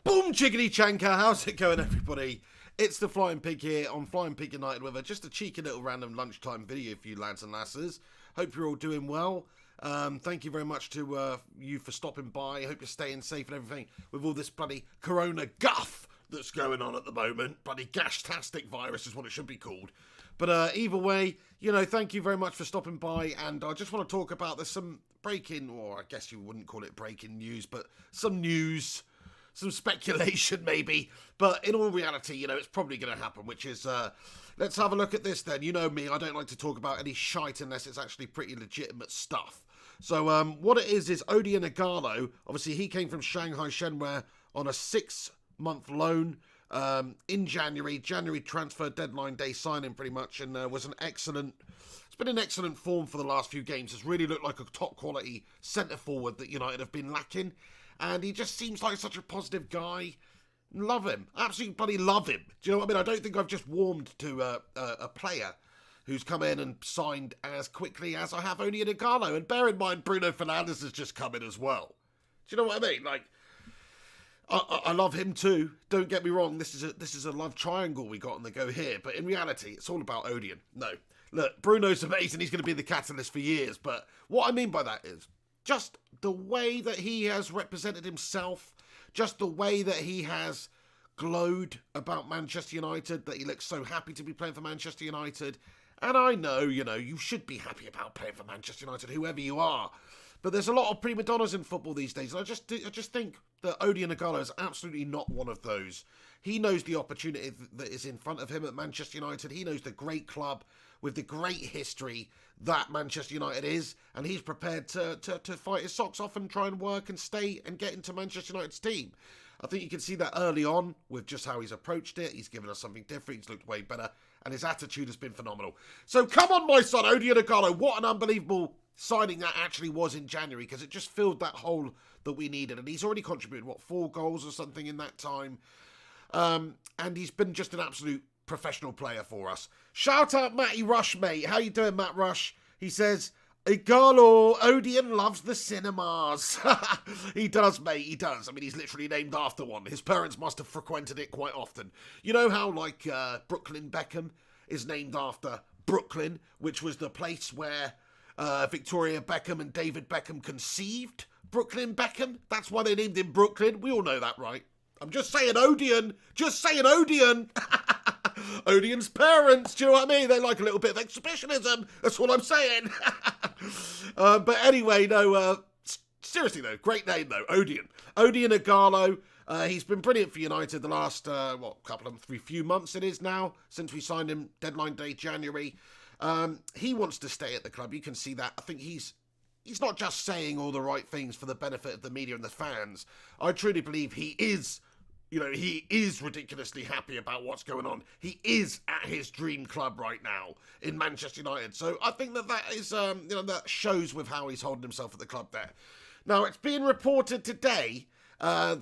Boom, chickadee chanka, how's it going, everybody? It's the Flying Pig here on Flying Pig United with just a cheeky little random lunchtime video for you lads and lasses. Hope you're all doing well. Thank you very much to you for stopping by. I hope you're staying safe and everything with all this bloody corona guff that's going on at the moment. Bloody gashtastic virus is what it should be called. But either way, you know, thank you very much for stopping by, and I just want to talk about there's some breaking, or I guess you wouldn't call it breaking news, but some news. Some speculation, maybe. But in all reality, you know, it's probably going to happen, which is, let's have a look at this then. You know me, I don't like to talk about any shite unless it's actually pretty legitimate stuff. So, what it is Odion Ighalo, obviously he came from Shanghai Shenhua on a 6-month loan in January transfer deadline day signing pretty much, and was an excellent... It's been an excellent form for the last few games. It's really looked like a top quality centre forward that United have been lacking. And he just seems like such a positive guy. Love him. Absolutely bloody love him. Do you know what I mean? I don't think I've just warmed to a player who's come in and signed as quickly as I have Odion Ighalo. And bear in mind, Bruno Fernandes has just come in as well. Do you know what I mean? Like, I love him too. Don't get me wrong. This is a love triangle we got on the go here. But in reality, it's all about Odion. No. Look, Bruno's amazing. He's going to be the catalyst for years. But what I mean by that is, just the way that he has represented himself, just the way that he has glowed about Manchester United, that he looks so happy to be playing for Manchester United. And I know, you know, you should be happy about playing for Manchester United, whoever you are. But there's a lot of prima donnas in football these days. And I just think that Odion Ighalo is absolutely not one of those. He knows the opportunity that is in front of him at Manchester United. He knows the great club with the great history that Manchester United is, and he's prepared to fight his socks off and try and work and stay and get into Manchester United's team. I think you can see that early on with just how he's approached it. He's given us something different. He's looked way better, and his attitude has been phenomenal. So come on, my son, Odion Ighalo. What an unbelievable signing that actually was in January, because it just filled that hole that we needed, and he's already contributed, 4 goals or something in that time, and he's been just an absolute professional player for us. Shout out Matty Rush, mate. How you doing, Matt Rush? He says, Ighalo, Odion loves the cinemas. He does, mate, he does. I mean, he's literally named after one. His parents must have frequented it quite often. You know how, like, Brooklyn Beckham is named after Brooklyn, which was the place where Victoria Beckham and David Beckham conceived Brooklyn Beckham? That's why they named him Brooklyn. We all know that, right? I'm just saying Odion. Just saying Odion. Odion's parents, do you know what I mean? They like a little bit of exhibitionism. That's what I'm saying. But anyway, no, seriously though, great name though, Odion. Odion Ighalo. He's been brilliant for United the last, few months it is now, since we signed him deadline day January. He wants to stay at the club. You can see that. I think he's not just saying all the right things for the benefit of the media and the fans. I truly believe he is ridiculously happy about what's going on. He is at his dream club right now in Manchester United. So I think that is, that shows with how he's holding himself at the club there. Now, it's being reported today that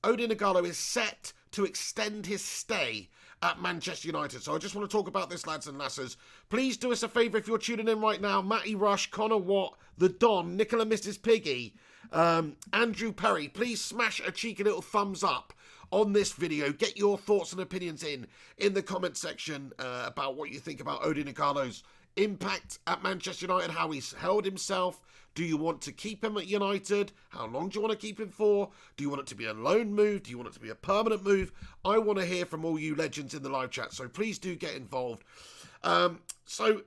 Odion Ighalo is set to extend his stay at Manchester United. So I just want to talk about this, lads and lasses. Please do us a favour if you're tuning in right now. Matty Rush, Connor Watt, The Don, Nicola Mrs. Piggy, Andrew Perry, please smash a cheeky little thumbs up on this video. Get your thoughts and opinions in the comment section about what you think about Odion Ighalo's impact at Manchester United, how he's held himself. Do you want to keep him at United? How long do you want to keep him for? Do you want it to be a loan move? Do you want it to be a permanent move? I want to hear from all you legends in the live chat, so please do get involved. So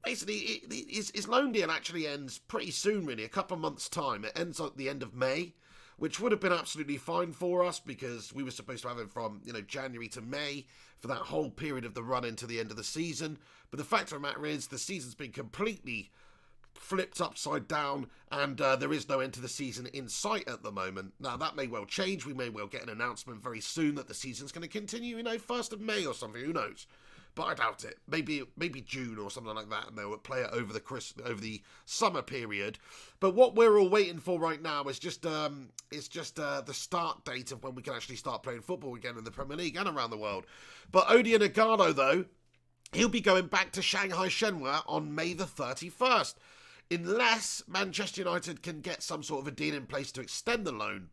basically, his loan deal actually ends pretty soon, really, a couple of months' time. It ends at the end of May, which would have been absolutely fine for us because we were supposed to have him from, January to May for that whole period of the run into the end of the season. But the fact of the matter is the season's been completely flipped upside down, and there is no end to the season in sight at the moment. Now, that may well change. We may well get an announcement very soon that the season's going to continue, 1st of May or something. Who knows? But I doubt it. Maybe June or something like that, and they'll play it over the summer period. But what we're all waiting for right now is just the start date of when we can actually start playing football again in the Premier League and around the world. But Odion Ighalo, though, he'll be going back to Shanghai Shenhua on May the 31st. Unless Manchester United can get some sort of a deal in place to extend the loan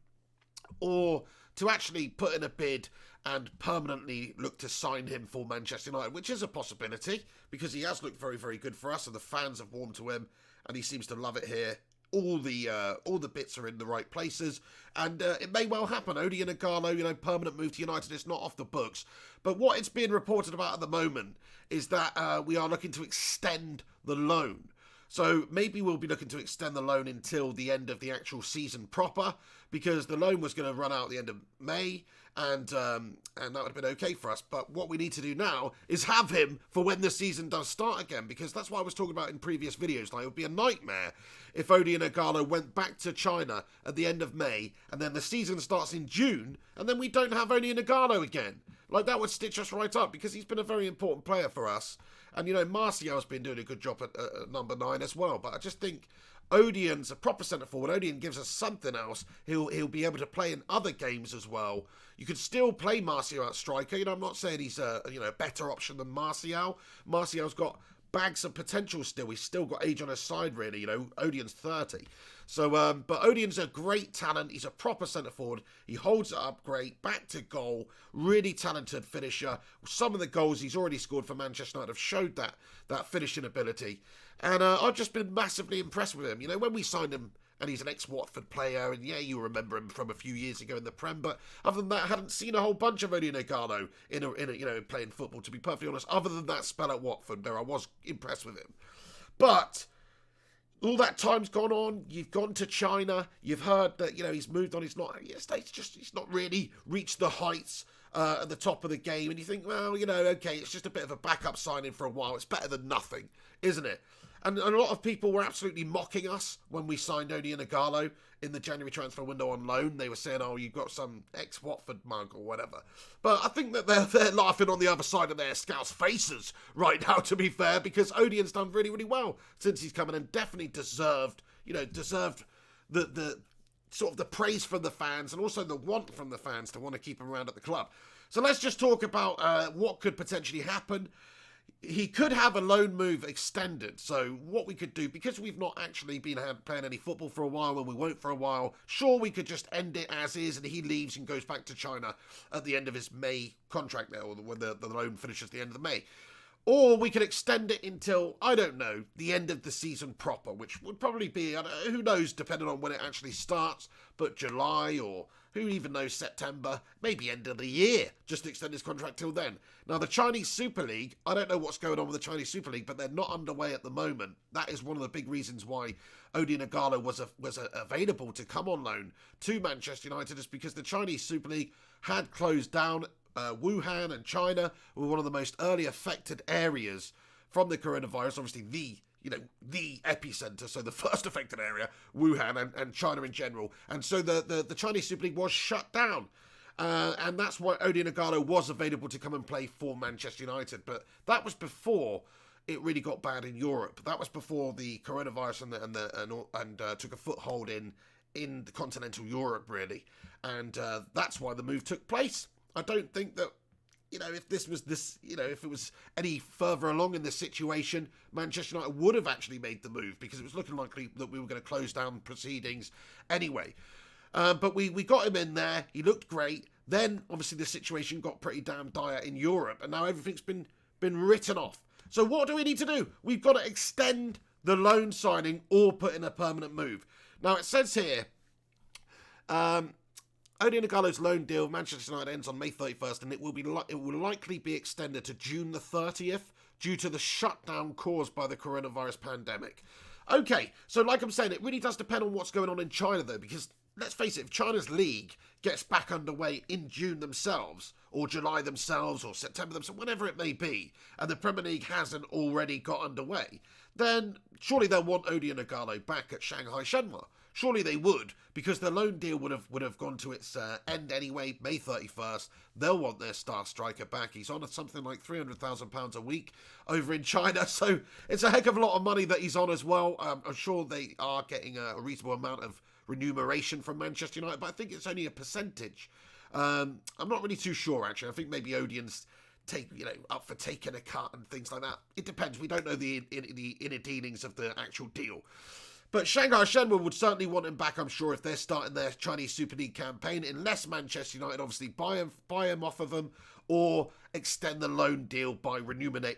or to actually put in a bid and permanently look to sign him for Manchester United, which is a possibility because he has looked very, very good for us and the fans have warmed to him and he seems to love it here. All the bits are in the right places, and it may well happen. Odion Ighalo, permanent move to United. It's not off the books, but what it's being reported about at the moment is that we are looking to extend the loan. So maybe we'll be looking to extend the loan until the end of the actual season proper, because the loan was going to run out at the end of May, and that would have been okay for us. But what we need to do now is have him for when the season does start again, because that's what I was talking about in previous videos. Like, it would be a nightmare if Odion Ighalo went back to China at the end of May, and then the season starts in June, and then we don't have Odion Ighalo again. Like, that would stitch us right up, because he's been a very important player for us. And, Martial's been doing a good job at number 9 as well. But I just think Odion's a proper centre-forward. Odion gives us something else. He'll be able to play in other games as well. You could still play Martial at striker. I'm not saying he's a better option than Martial. Martial's got bags of potential still. He's still got age on his side, really. Odion's 30. So, but Odion's a great talent. He's a proper centre-forward. He holds it up great. Back to goal. Really talented finisher. Some of the goals he's already scored for Manchester United have showed that finishing ability. And I've just been massively impressed with him. When we signed him, and he's an ex-Watford player, and yeah, you remember him from a few years ago in the Prem, but other than that, I hadn't seen a whole bunch of Odion Ighalo in playing football, to be perfectly honest, other than that spell at Watford, where I was impressed with him. But all that time's gone on. You've gone to China. You've heard that he's moved on. He's not really reached the heights at the top of the game. And you think, well, okay, it's just a bit of a backup signing for a while. It's better than nothing, isn't it? And a lot of people were absolutely mocking us when we signed Odion Ighalo in the January transfer window on loan. They were saying, oh, you've got some ex-Watford mug or whatever. But I think that they're laughing on the other side of their scouts' faces right now, to be fair, because Odion's done really, really well since he's come in and definitely deserved the sort of the praise from the fans and also the want from the fans to want to keep him around at the club. So let's just talk about what could potentially happen. He could have a loan move extended. So what we could do, because we've not actually been playing any football for a while, and we won't for a while, sure, we could just end it as is, and he leaves and goes back to China at the end of his May contract there, or when the loan finishes at the end of May. Or we could extend it until, I don't know, the end of the season proper, which would probably be, who knows, depending on when it actually starts, but July, or who even knows, September, maybe end of the year, just to extend his contract till then. Now, the Chinese Super League, I don't know what's going on with the Chinese Super League, but they're not underway at the moment. That is one of the big reasons why Odion Ighalo was available to come on loan to Manchester United, is because the Chinese Super League had closed down. Wuhan and China were one of the most early affected areas from the coronavirus. Obviously, the epicenter, so the first affected area, Wuhan and China in general. And so the Chinese Super League was shut down. And that's why Odion Ighalo was available to come and play for Manchester United. But that was before it really got bad in Europe. That was before the coronavirus and took a foothold in the continental Europe, really. And that's why the move took place. I don't think that, if if it was any further along in this situation, Manchester United would have actually made the move, because it was looking likely that we were going to close down proceedings anyway. But we got him in there. He looked great. Then, obviously, the situation got pretty damn dire in Europe, and now everything's been written off. So what do we need to do? We've got to extend the loan signing or put in a permanent move. Now, it says here, Odion Ighalo's loan deal with Manchester United ends on May 31st, and it will likely be extended to June the 30th due to the shutdown caused by the coronavirus pandemic. Okay, so like I'm saying, it really does depend on what's going on in China, though, because let's face it, if China's league gets back underway in June themselves, or July themselves, or September themselves, whatever it may be, and the Premier League hasn't already got underway, then surely they'll want Odion Ighalo back at Shanghai Shenhua. Surely they would, because the loan deal would have gone to its end anyway, May 31st. They'll want their star striker back. He's on something like £300,000 a week over in China, so it's a heck of a lot of money that he's on as well. I'm sure they are getting a reasonable amount of remuneration from Manchester United, but I think it's only a percentage. I'm not really too sure, actually. I think maybe Odion's up for taking a cut and things like that. It depends. We don't know the inner dealings of the actual deal. But Shanghai Shenhua would certainly want him back, I'm sure, if they're starting their Chinese Super League campaign, unless Manchester United obviously buy him off of them, or extend the loan deal by remunerating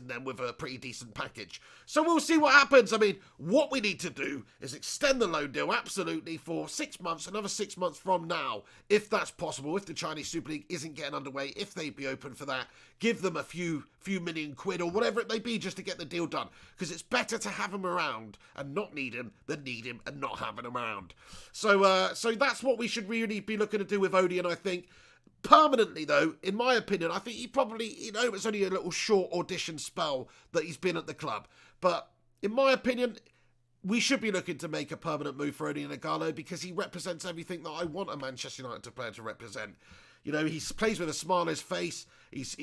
them with a pretty decent package. So we'll see what happens. I mean, what we need to do is extend the loan deal, absolutely, for 6 months, another 6 months from now, if that's possible, if the Chinese Super League isn't getting underway, if they'd be open for that, give them a few million quid or whatever it may be just to get the deal done. Because it's better to have him around and not need him than need him and not have him around. So that's what we should really be looking to do with Odeon, I think. Permanently, though, in my opinion, I think he probably, it's only a little short audition spell that he's been at the club. But in my opinion, we should be looking to make a permanent move for Odion Ighalo because he represents everything that I want a Manchester United player to represent. He plays with a smile on his face. He's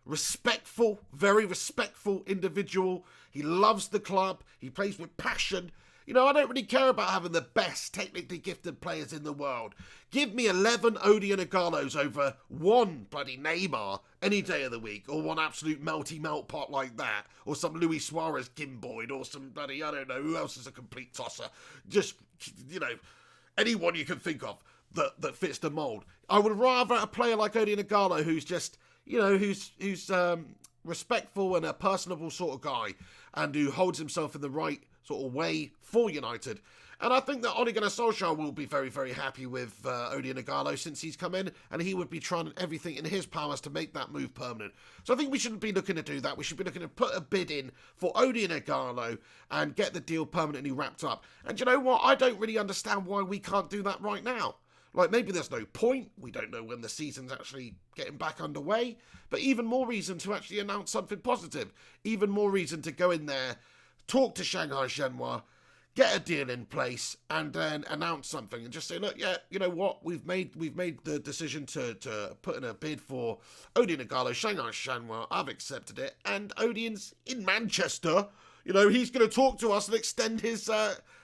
respectful, very respectful individual. He loves the club. He plays with passion. I don't really care about having the best technically gifted players in the world. Give me 11 Odion Ighalos over one bloody Neymar any day of the week, or one absolute melty melt pot like that, or some Luis Suarez gimboid, or some bloody, I don't know, who else is a complete tosser. Just, anyone you can think of that fits the mould. I would rather a player like Odion Ighalo who's just, who's respectful and a personable sort of guy, and who holds himself in the right sort of way for United. And I think that Ole Gunnar Solskjaer will be very, very happy with Odion Ighalo since he's come in, and he would be trying everything in his powers to make that move permanent. So I think we shouldn't be looking to do that. We should be looking to put a bid in for Odion Ighalo and get the deal permanently wrapped up. And you know what? I don't really understand why we can't do that right now. Like, maybe there's no point. We don't know when the season's actually getting back underway. But even more reason to actually announce something positive. Even more reason to go in there, talk to Shanghai Shenhua, get a deal in place, and then announce something and just say, look, yeah, you know what, we've made the decision to put in a bid for Odion Ighalo, Shanghai Shenhua. I've accepted it, and Odion's in Manchester. He's going to talk to us and extend his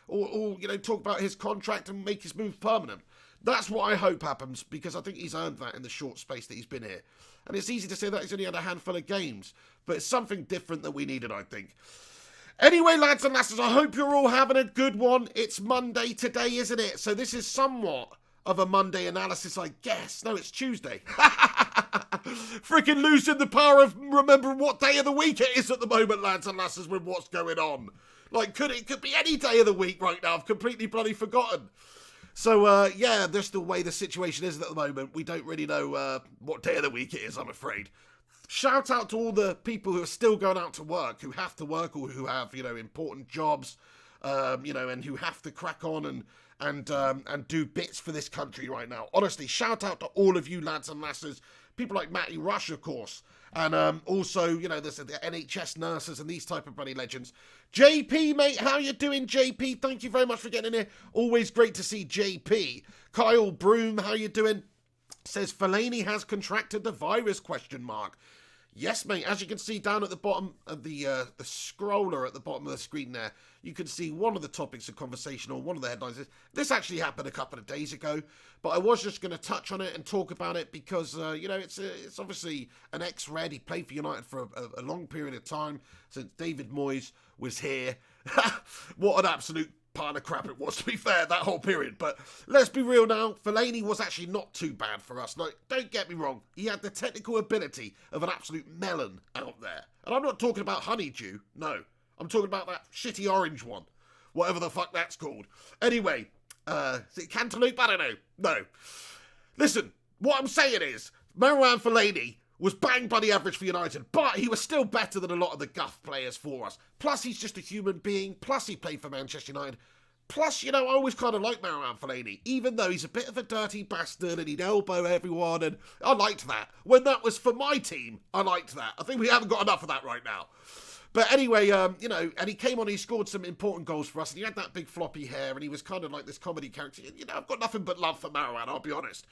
or talk about his contract and make his move permanent. That's what I hope happens, because I think he's earned that in the short space that he's been here. And it's easy to say that he's only had a handful of games, but it's something different that we needed, I think. Anyway, lads and lasses, I hope you're all having a good one. It's Monday today, isn't it? So this is somewhat of a Monday analysis, I guess. No, it's Tuesday. Freaking losing the power of remembering what day of the week it is at the moment, lads and lasses, with what's going on. Like, it could be any day of the week right now. I've completely bloody forgotten. So, yeah, that's the way the situation is at the moment. We don't really know what day of the week it is, I'm afraid. Shout out to all the people who are still going out to work, who have to work, or who have, important jobs, and who have to crack on and do bits for this country right now. Honestly, shout out to all of you lads and lasses. People like Matty Rush, of course. And also, there's the NHS nurses and these type of bloody legends. JP, mate, how you doing, JP? Thank you very much for getting in here. Always great to see JP. Kyle Broom, how you doing? Says Fellaini has contracted the virus, ? Yes, mate, as you can see down at the bottom of the scroller at the bottom of the screen there, you can see one of the topics of conversation, or one of the headlines is, this actually happened a couple of days ago, but I was just going to touch on it and talk about it because, it's obviously an ex-Red. He played for United for a long period of time since David Moyes was here. What an absolute pile of crap it was, to be fair, that whole period. But let's be real now, Fellaini was actually not too bad for us. No, don't get me wrong, he had the technical ability of an absolute melon out there. And I'm not talking about honeydew, no. I'm talking about that shitty orange one. Whatever the fuck that's called. Anyway, is it cantaloupe? I don't know. No. Listen, what I'm saying is, Marouane Fellaini was bang bloody average for United, but he was still better than a lot of the guff players for us. Plus, he's just a human being. Plus, he played for Manchester United. Plus, I always kind of liked Marouane Fellaini, even though he's a bit of a dirty bastard and he'd elbow everyone, and I liked that. When that was for my team, I liked that. I think we haven't got enough of that right now. But anyway, and he came on, he scored some important goals for us, and he had that big floppy hair, and he was kind of like this comedy character. I've got nothing but love for Marouane, I'll be honest.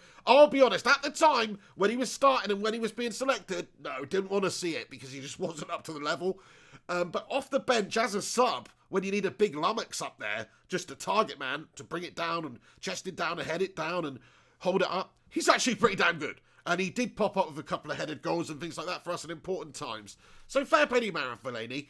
At the time, when he was starting and when he was being selected, no, didn't want to see it, because he just wasn't up to the level. But off the bench, as a sub, when you need a big lummox up there, just a target man, to bring it down and chest it down and head it down and hold it up, he's actually pretty damn good. And he did pop up with a couple of headed goals and things like that for us at important times. So fair play to you, Marouane Fellaini.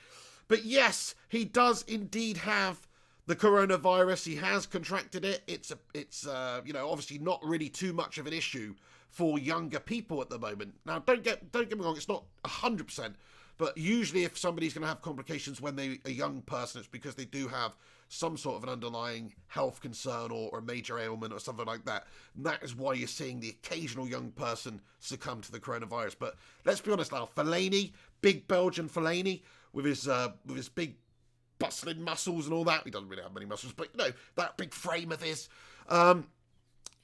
But yes, he does indeed have the coronavirus. He has contracted it. It's obviously not really too much of an issue for younger people at the moment. Now, don't get me wrong, it's not 100%, but usually if somebody's going to have complications when they're a young person, it's because they do have some sort of an underlying health concern or a major ailment or something like that. And that is why you're seeing the occasional young person succumb to the coronavirus. But let's be honest now, Fellaini, big Belgian Fellaini, with his big bustling muscles and all that. He doesn't really have many muscles, but that big frame of his.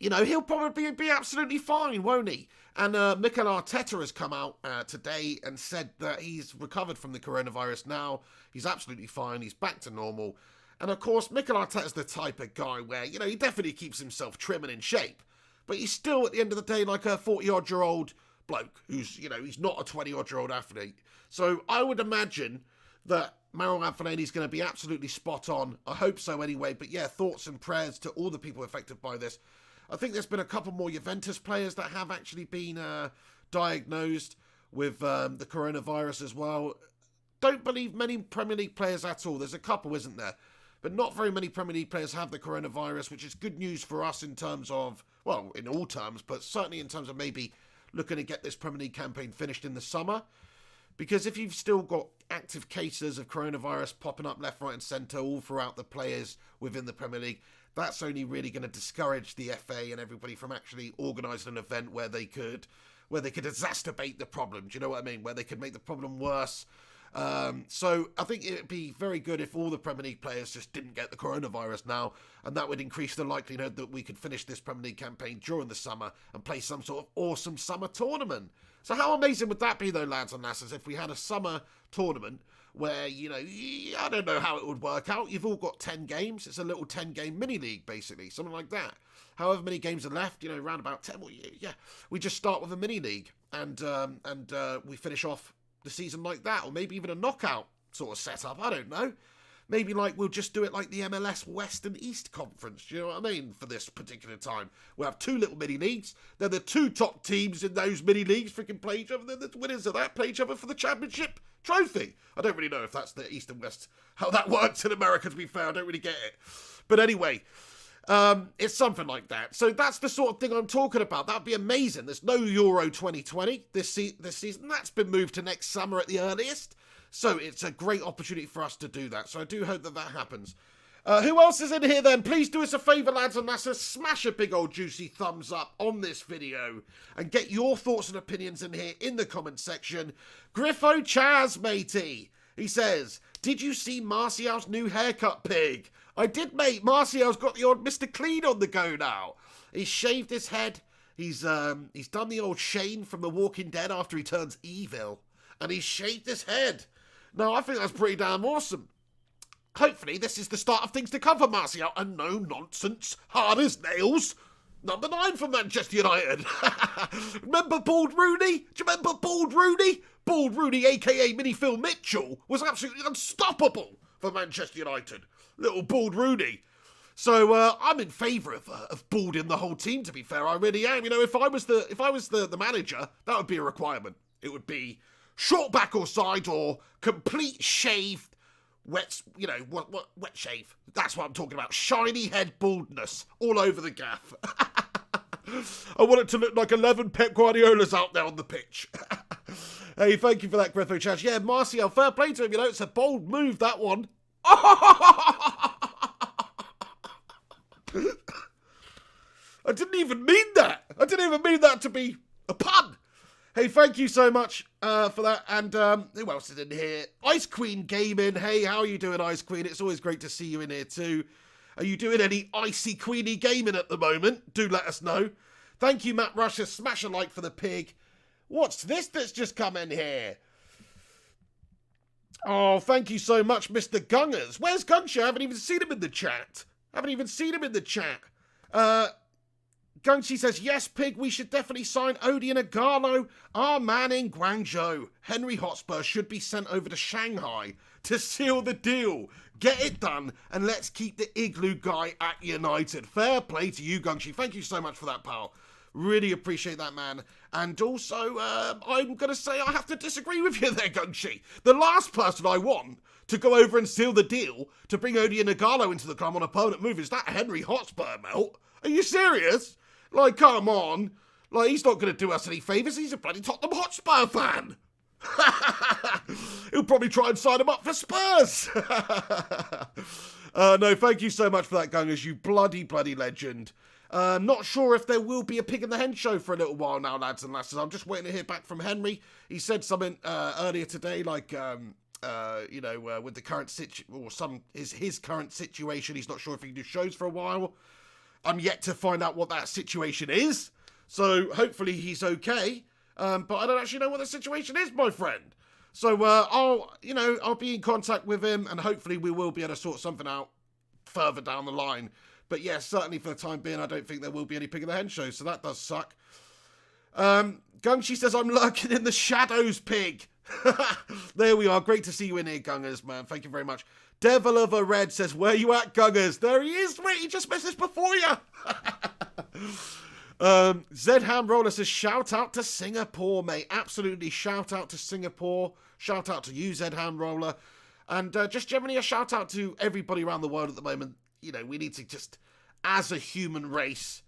He'll probably be absolutely fine, won't he? And Mikel Arteta has come out today and said that he's recovered from the coronavirus now. He's absolutely fine. He's back to normal. And of course, Mikel Arteta's the type of guy where, he definitely keeps himself trim and in shape. But he's still, at the end of the day, like a 40-odd-year-old bloke who's, he's not a 20-odd-year-old athlete. So I would imagine that Marouane Fellaini is going to be absolutely spot on. I hope so anyway. But yeah, thoughts and prayers to all the people affected by this. I think there's been a couple more Juventus players that have actually been diagnosed with the coronavirus as well. Don't believe many Premier League players at all. There's a couple, isn't there? But not very many Premier League players have the coronavirus, which is good news for us in terms of, well, in all terms, but certainly in terms of maybe looking to get this Premier League campaign finished in the summer. Because if you've still got active cases of coronavirus popping up left, right and centre all throughout the players within the Premier League, that's only really going to discourage the FA and everybody from actually organising an event where they could exacerbate the problem. Do you know what I mean? Where they could make the problem worse. So I think it'd be very good if all the Premier League players just didn't get the coronavirus now, and that would increase the likelihood that we could finish this Premier League campaign during the summer and play some sort of awesome summer tournament. So how amazing would that be, though, lads and lasses, if we had a summer tournament where, I don't know how it would work out. You've all got 10 games. It's a little 10-game mini-league, basically, something like that. However many games are left, around about 10. Well, yeah, we just start with a mini-league and we finish off the season like that, or maybe even a knockout sort of setup. I don't know. Maybe we'll just do it like the MLS West and East Conference. Do you know what I mean? For this particular time, we'll have two little mini leagues. Then the two top teams in those mini leagues freaking play each other. Then the winners of that play each other for the championship trophy. I don't really know if that's the East and West, how that works in America. To be fair, I don't really get it. But anyway, it's something like that. So that's the sort of thing I'm talking about. That'd be amazing. There's no Euro 2020 this season. That's been moved to next summer at the earliest. So it's a great opportunity for us to do that. So I do hope that happens. Who else is in here then? Please do us a favour, lads and lasses. Smash a big old juicy thumbs up on this video and get your thoughts and opinions in here in the comment section. Griffo Chaz, matey. He says, did you see Martial's new haircut, pig? I did, mate. Martial's got the old Mr. Clean on the go now. He's shaved his head. He's done the old Shane from The Walking Dead after he turns evil. And he's shaved his head. Now, I think that's pretty damn awesome. Hopefully, this is the start of things to come for Martial. And no nonsense. Hard as nails. Number 9 for Manchester United. Remember Bald Rooney? Do you remember Bald Rooney? Bald Rooney, a.k.a. Mini Phil Mitchell, was absolutely unstoppable for Manchester United. Little Bald Rooney. So I'm in favour of balding the whole team, to be fair. I really am. If I was the manager, that would be a requirement. It would be short back or side or complete shaved, wet shave. That's what I'm talking about. Shiny head baldness all over the gaff. I want it to look like 11 Pep Guardiolas out there on the pitch. Hey, thank you for that, Griffo Chaz. Yeah, Martial, fair play to him. It's a bold move, that one. I didn't even mean that. I didn't even mean that to be a pun. Hey, thank you so much for that. And who else is in here? Ice Queen Gaming. Hey, how are you doing, Ice Queen? It's always great to see you in here too. Are you doing any Icy Queenie gaming at the moment? Do let us know. Thank you, Matt Rusher. Smash a like for the pig. What's this that's just come in here? Oh, thank you so much, Mr. Gungers. Where's Gungsha? I haven't even seen him in the chat. Gungshi says, yes, pig, we should definitely sign Odi and Ighalo. Our man in Guangzhou. Henry Hotspur should be sent over to Shanghai to seal the deal. Get it done, and let's keep the Igloo guy at United. Fair play to you, Gungshi. Thank you so much for that, pal. Really appreciate that, man. And also, I'm going to say I have to disagree with you there, Gungshi. The last person I want to go over and seal the deal to bring Odi and Ighalo into the club on a permanent move is that Henry Hotspur melt. Are you serious? Like, come on. Like, he's not going to do us any favours. He's a bloody Tottenham Hotspur fan. He'll probably try and sign him up for Spurs. No, thank you so much for that, Gungers, you bloody legend. Not sure if there will be a Pig in the Hen show for a little while now, lads and lasses. I'm just waiting to hear back from Henry. He said something earlier today, like, with the current his current situation, he's not sure if he can do shows for a while. I'm yet to find out what that situation is, so hopefully he's okay. But I don't actually know what the situation is, my friend. So I'll be in contact with him, and hopefully we will be able to sort something out further down the line. But yes, certainly for the time being, I don't think there will be any Pig in the Hen show, so that does suck. Gungshi says, I'm lurking in the shadows, Pig. There we are. Great to see you in here, Gungers, man. Thank you very much. Devil of a Red says, where you at, Gungers? There he is. Wait, he just messaged before you. Zed Ham Roller says, shout out to Singapore, mate. Absolutely shout out to Singapore. Shout out to you, Zed Ham Roller. And just generally a shout out to everybody around the world at the moment. You know, we need to just, as a human race,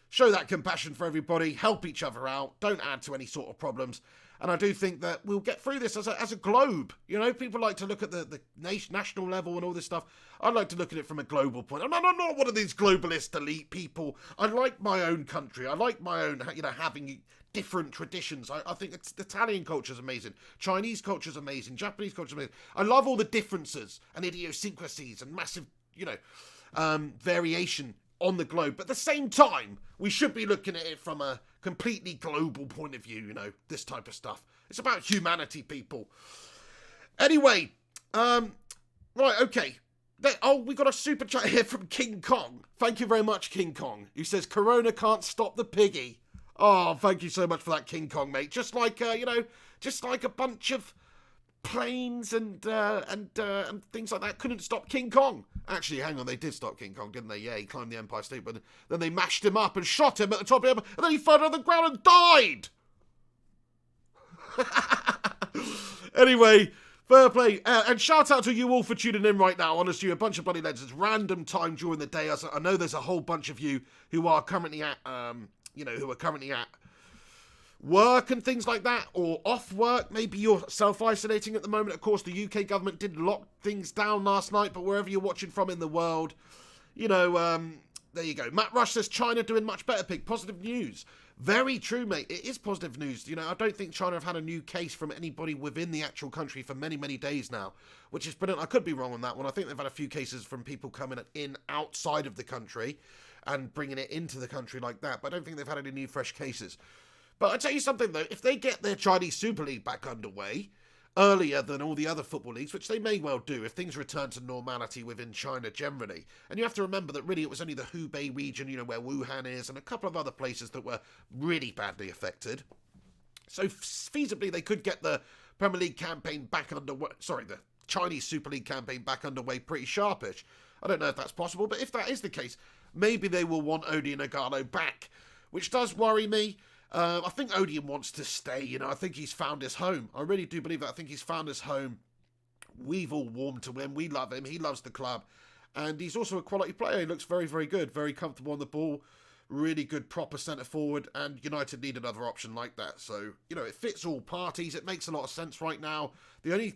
show that compassion for everybody, help each other out, don't add to any sort of problems. And I do think that we'll get through this as a globe. You know, people like to look at the national level and all this stuff. I'd like to look at it from a global point. I'm not one of these globalist elite people. I like my own country. I like my own, having different traditions. I think Italian culture is amazing. Chinese culture is amazing. Japanese culture is amazing. I love all the differences and idiosyncrasies and massive, variation on the globe. But at the same time, we should be looking at it from a completely global point of view, this type of stuff. It's about humanity, people. Anyway, right, okay. We got a super chat here from King Kong. Thank you very much, King Kong, who says, Corona can't stop the piggy. Oh, thank you so much for that, King Kong, mate. Just like, just like a bunch of planes and things like that couldn't stop King Kong. Actually, hang on, they did stop King Kong, didn't they? Yeah, he climbed the Empire State Building. Then they mashed him up and shot him at the top of the Empire, and then he fell on the ground and died. Anyway, fair play. And shout out to you all for tuning in right now. Honestly, a bunch of bloody legends. Random time during the day. I know there's a whole bunch of you who are currently at, work and things like that, or off work. Maybe you're self-isolating at the moment. Of course, the UK government did lock things down last night, but wherever you're watching from in the world, there you go. Matt Rush says, China doing much better, Pig. Positive news. Very true, mate. It is positive news. I don't think China have had a new case from anybody within the actual country for many, many days now, which is brilliant. I could be wrong on that one. I think they've had a few cases from people coming in outside of the country and bringing it into the country like that, but I don't think they've had any new fresh cases. But I tell you something, though, if they get their Chinese Super League back underway earlier than all the other football leagues, which they may well do if things return to normality within China generally, and you have to remember that really it was only the Hubei region, where Wuhan is, and a couple of other places that were really badly affected. So feasibly, they could get the Premier League campaign back underway, the Chinese Super League campaign back underway pretty sharpish. I don't know if that's possible, but if that is the case, maybe they will want Odi and Ighalo back, which does worry me. I think Odeon wants to stay, I think he's found his home. I really do believe that. I think he's found his home. We've all warmed to him. We love him. He loves the club. And he's also a quality player. He looks very, very good. Very comfortable on the ball. Really good, proper centre forward. And United need another option like that. So, it fits all parties. It makes a lot of sense right now. The only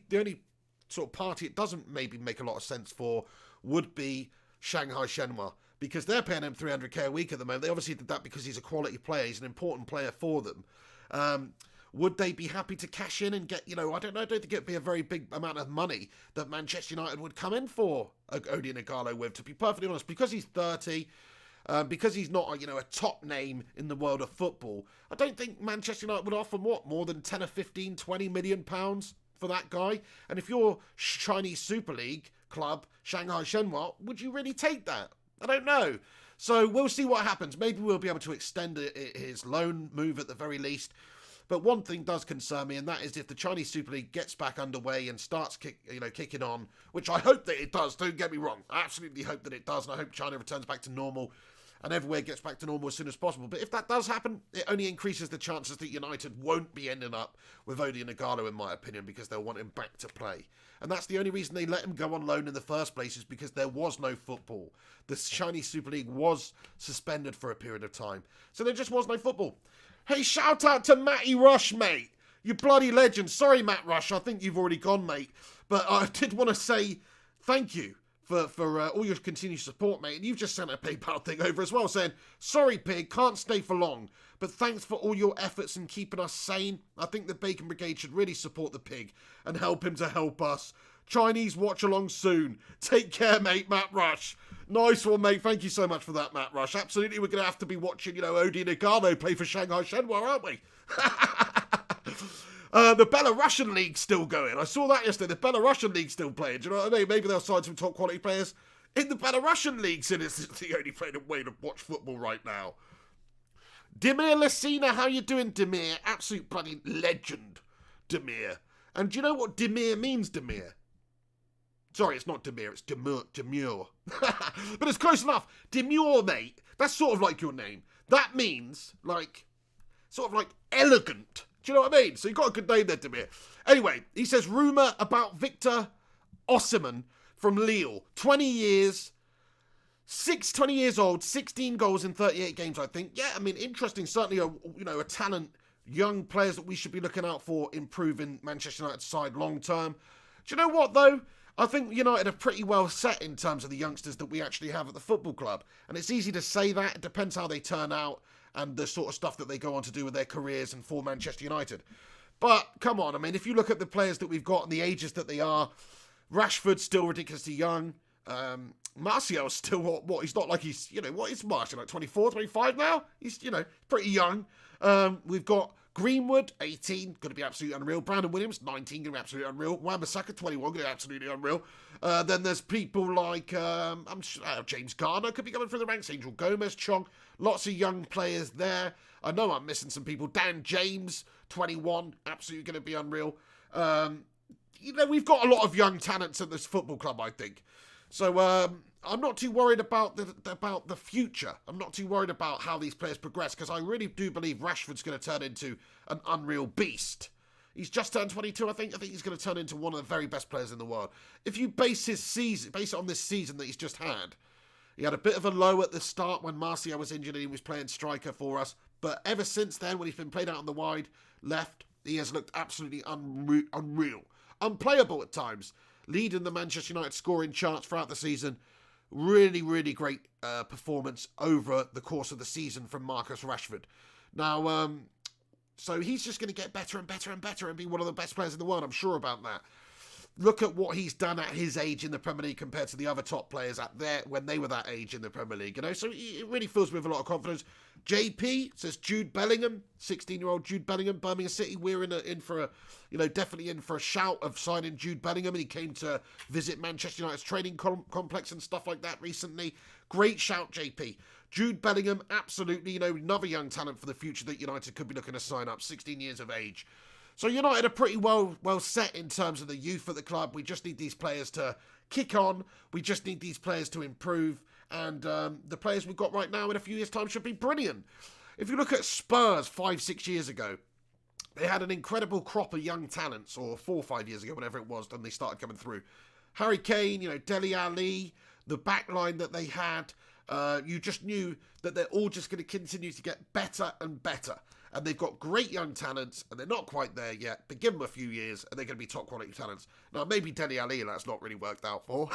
sort of party it doesn't maybe make a lot of sense for would be Shanghai Shenhua, because they're paying him 300k a week at the moment. They obviously did that because he's a quality player. He's an important player for them. Would they be happy to cash in and get, I don't know. I don't think it'd be a very big amount of money that Manchester United would come in for Odi and Ighalo with, to be perfectly honest, because he's 30, because he's not, a top name in the world of football. I don't think Manchester United would offer more than 10 or 15, 20 million pounds for that guy. And if you're Chinese Super League club, Shanghai Shenhua, would you really take that? I don't know. So we'll see what happens. Maybe we'll be able to extend his loan move at the very least. But one thing does concern me, and that is if the Chinese Super League gets back underway and starts kicking on, which I hope that it does. Don't get me wrong. I absolutely hope that it does, and I hope China returns back to normal. and everywhere gets back to normal as soon as possible. But if that does happen, it only increases the chances that United won't be ending up with Odion Ighalo, in my opinion, because they'll want him back to play. And that's the only reason they let him go on loan in the first place, is because there was no football. The Chinese Super League was suspended for a period of time. So there just was no football. Hey, shout out to Matty Rush, mate. You bloody legend. Sorry, Matt Rush. I think you've already gone, mate. But I did want to say thank you for all your continued support, mate. And you've just sent a PayPal thing over as well, saying, sorry, Pig, can't stay for long, but thanks for all your efforts in keeping us sane. I think the Bacon Brigade should really support the Pig and help him to help us. Chinese watch along soon. Take care, mate, Matt Rush. Nice one, mate. Thank you so much for that, Matt Rush. Absolutely, we're going to have to be watching, Odion Ighalo play for Shanghai Shenhua, aren't we? The Belarusian League's still going. I saw that yesterday. The Belarusian League's still playing. Do you know what I mean? Maybe they'll sign some top quality players in the Belarusian League, since it's the only way to watch football right now. Demir Lassina, how you doing, Demir? Absolute bloody legend, Demir. And do you know what Demir means, Demir? Sorry, it's not Demir, it's Demure. But it's close enough. Demure, mate. That's sort of like your name. That means, sort of like elegant. Do you know what I mean? So you got a good name there, Demir. Anyway, he says, rumour about Victor Osimhen from Lille. 20 years old, 16 goals in 38 games, I think. Yeah, I mean, interesting. Certainly, a talent, young players that we should be looking out for improving Manchester United's side long term. Do you know what, though? I think United are pretty well set in terms of the youngsters that we actually have at the football club. And it's easy to say that. It depends how they turn out and the sort of stuff that they go on to do with their careers and for Manchester United. But, come on, I mean, if you look at the players that we've got and the ages that they are, Rashford's still ridiculously young. Martial's still, what, he's not like he's, what is Martial, like 24, 25 now? He's, pretty young. We've got Greenwood, 18, going to be absolutely unreal. Brandon Williams, 19, going to be absolutely unreal. Wan-Bissaka, 21, going to be absolutely unreal. Then there's people like James Garner could be coming through the ranks. Angel Gomez, Chong, lots of young players there. I know I'm missing some people. Dan James, 21, absolutely going to be unreal. We've got a lot of young talents at this football club, I think. So I'm not too worried about the future. I'm not too worried about how these players progress, because I really do believe Rashford's going to turn into an unreal beast. He's just turned 22, I think. I think he's going to turn into one of the very best players in the world. If you base it on this season that he's just had, he had a bit of a low at the start when Martial was injured and he was playing striker for us. But ever since then, when he's been played out on the wide left, he has looked absolutely unreal. Unplayable at times. Leading the Manchester United scoring charts throughout the season. Really, really great performance over the course of the season from Marcus Rashford. Now, so he's just going to get better and better and better and be one of the best players in the world. I'm sure about that. Look at what he's done at his age in the Premier League compared to the other top players when they were that age in the Premier League. So it really fills me with a lot of confidence. JP says Jude Bellingham, 16-year-old Jude Bellingham, Birmingham City. We're definitely in for a shout of signing Jude Bellingham. And he came to visit Manchester United's training complex and stuff like that recently. Great shout, JP. Jude Bellingham, absolutely, another young talent for the future that United could be looking to sign up, 16 years of age. So United are pretty well set in terms of the youth at the club. We just need these players to kick on. We just need these players to improve. And the players we've got right now in a few years' time should be brilliant. If you look at Spurs 5-6 years ago, they had an incredible crop of young talents, or 4 or 5 years ago, whatever it was, then they started coming through. Harry Kane, Dele Alli, the back line that they had, you just knew that they're all just going to continue to get better and better. And they've got great young talents, and they're not quite there yet, but give them a few years, and they're going to be top quality talents. Now, maybe Dele Alli, that's not really worked out for.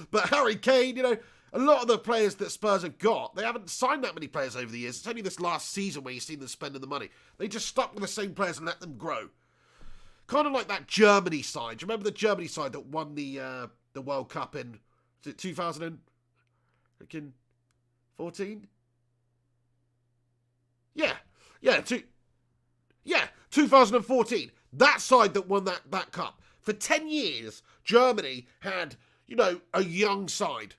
But Harry Kane, a lot of the players that Spurs have got, they haven't signed that many players over the years. It's only this last season where you've seen them spending the money. They just stuck with the same players and let them grow. Kind of like that Germany side. Do you remember the Germany side that won the World Cup in, was it 2014? Yeah, 2014. That side that won that cup. For 10 years, Germany had, a young side.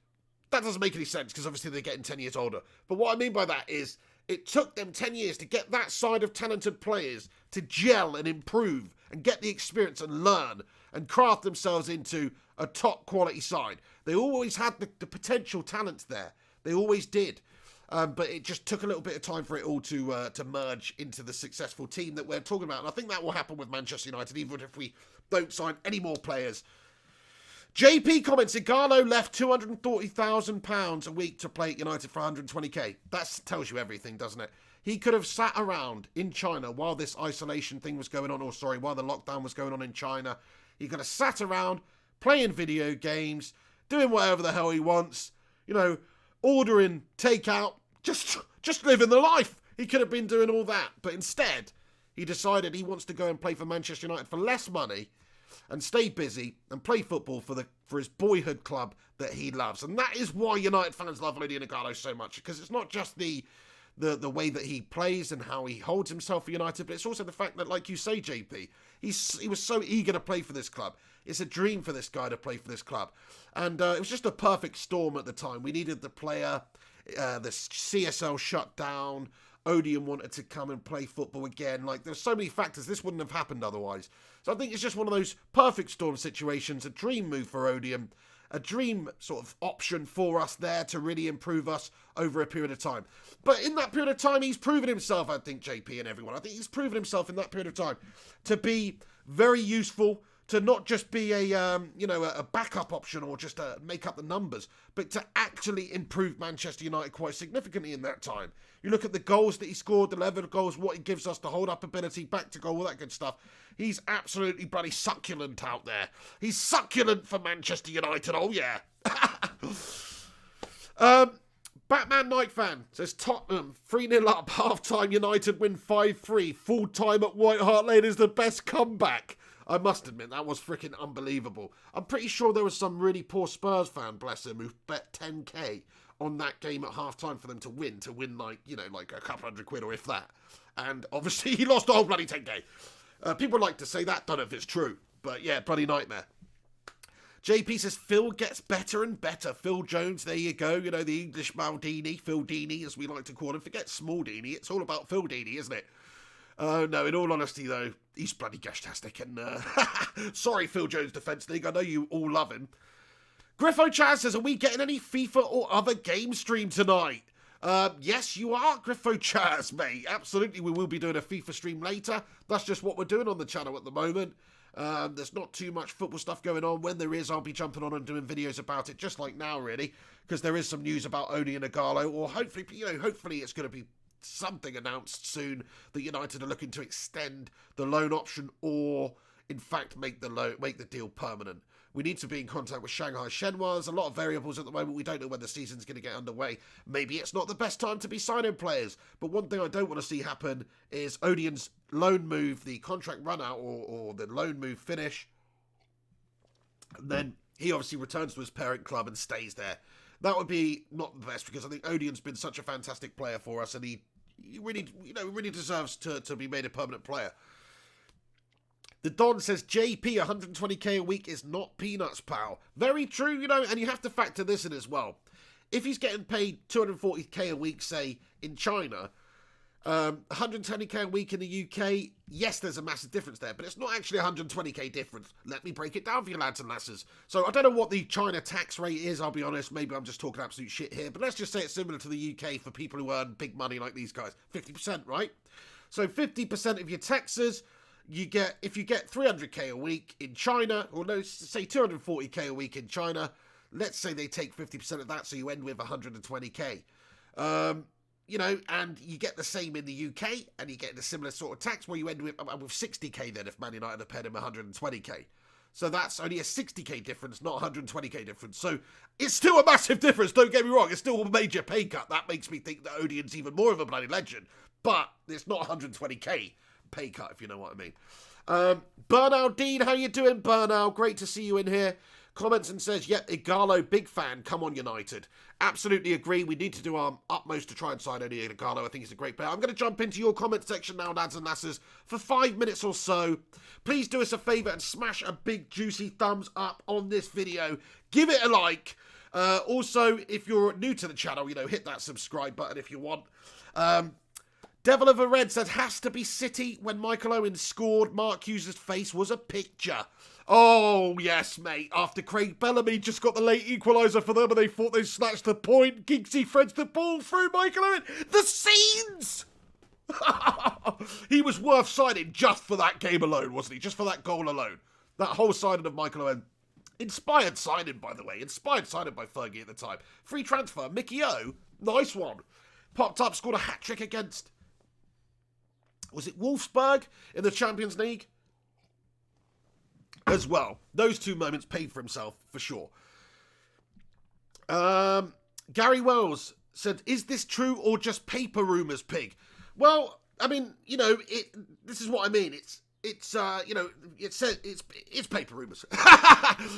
That doesn't make any sense because obviously they're getting 10 years older. But what I mean by that is it took them 10 years to get that side of talented players to gel and improve and get the experience and learn and craft themselves into a top quality side. They always had the potential talents there. They always did. But it just took a little bit of time for it all to merge into the successful team that we're talking about. And I think that will happen with Manchester United, even if we don't sign any more players. JP comments, Ighalo left £240,000 a week to play at United for 120k. That tells you everything, doesn't it? He could have sat around in China while this isolation thing was going on, while the lockdown was going on in China. He could have sat around playing video games, doing whatever the hell he wants, ordering takeout, just living the life. He could have been doing all that. But instead, he decided he wants to go and play for Manchester United for less money and stay busy and play football for his boyhood club that he loves. And that is why United fans love Odion Ighalo so much, because it's not just the way that he plays and how he holds himself for United, but it's also the fact that, like you say, JP, he was so eager to play for this club. It's a dream for this guy to play for this club. And it was just a perfect storm at the time. We needed the player, the CSL shut down, Odion wanted to come and play football again. There's so many factors. This wouldn't have happened otherwise. So I think it's just one of those perfect storm situations, a dream move for Odion, a dream sort of option for us there to really improve us over a period of time. But in that period of time, he's proven himself, I think, JP and everyone. I think he's proven himself in that period of time to be very useful, to not just be a backup option or just make up the numbers, but to actually improve Manchester United quite significantly in that time. You look at the goals that he scored, the level of goals, what he gives us, the hold-up ability, back to goal, all that good stuff. He's absolutely bloody succulent out there. He's succulent for Manchester United, oh yeah. Batman Night Fan says Tottenham 3-0 up, half-time United win 5-3, full-time at White Hart Lane is the best comeback. I must admit, that was freaking unbelievable. I'm pretty sure there was some really poor Spurs fan, bless him, who bet 10k on that game at half-time for them to win like a couple £100 or if that. And obviously he lost the whole bloody 10k. People like to say that, don't know if it's true. But yeah, bloody nightmare. JP says, Phil gets better and better. Phil Jones, there you go. The English Maldini, Phil Dini, as we like to call him. Forget Small Dini, it's all about Phil Dini, isn't it? No, in all honesty, though, he's bloody gashtastic. And sorry, Phil Jones Defence League, I know you all love him. Griffo Chaz says, are we getting any FIFA or other game stream tonight? Yes, you are, Griffo Chaz, mate. Absolutely, we will be doing a FIFA stream later. That's just what we're doing on the channel at the moment. There's not too much football stuff going on. When there is, I'll be jumping on and doing videos about it, just like now, really, because there is some news about Odion Ighalo, or hopefully it's going to be something announced soon that United are looking to extend the loan option, or in fact make the deal permanent. We need to be in contact with Shanghai Shenhua. There's a lot of variables at the moment. We don't know when the season's going to get underway. Maybe it's not the best time to be signing players. But one thing I don't want to see happen is Odion's loan move, the contract run out or the loan move finish. And then he obviously returns to his parent club and stays there. That would be not the best, because I think Odion's been such a fantastic player for us, and he really deserves to be made a permanent player. The Don says, JP, 120k a week is not peanuts, pal. Very true, and you have to factor this in as well. If he's getting paid 240k a week, say, in China, 120k a week in the UK, yes, there's a massive difference there, but it's not actually 120k difference. Let me break it down for you, lads and lasses. So I don't know what the China tax rate is, I'll be honest. Maybe I'm just talking absolute shit here, but let's just say it's similar to the UK for people who earn big money like these guys. 50%, right? So 50% of your taxes, if you get 300k a week in China, or no, say 240k a week in China, let's say they take 50% of that, so you end with 120k. And you get the same in the UK, and you get the similar sort of tax, where you end with 60k then if Man United have paid him 120k. So that's only a 60k difference, not 120k difference. So it's still a massive difference, don't get me wrong. It's still a major pay cut. That makes me think that Odion's even more of a bloody legend. But it's not 120k pay cut, if you know what I mean. Burnow Dean, how you doing, Burnow? Great to see you in here. Comments and says, yep, Ighalo, big fan, come on United. Absolutely agree, we need to do our utmost to try and sign Odion Ighalo. I think he's a great player. I'm going to jump into your comment section now, lads and lasses, for 5 minutes or so. Please do us a favour and smash a big juicy thumbs up on this video. Give it a like. Also, if you're new to the channel, hit that subscribe button if you want. Devil of a Red said, has to be City. When Michael Owen scored, Mark Hughes' face was a picture. Oh, yes, mate. After Craig Bellamy just got the late equaliser for them and they thought they snatched the point, Giggsy threads the ball through Michael Owen. The scenes! He was worth signing just for that game alone, wasn't he? Just for that goal alone. That whole signing of Michael Owen. Inspired signing, by the way. Inspired signing by Fergie at the time. Free transfer. Mickey O. Nice one. Popped up, scored a hat-trick against... Was it Wolfsburg in the Champions League? As well. Those two moments paid for himself, for sure. Gary Wells said, is this true or just paper rumours, Pig? Well, I mean, you know, this is what I mean. It's paper rumours.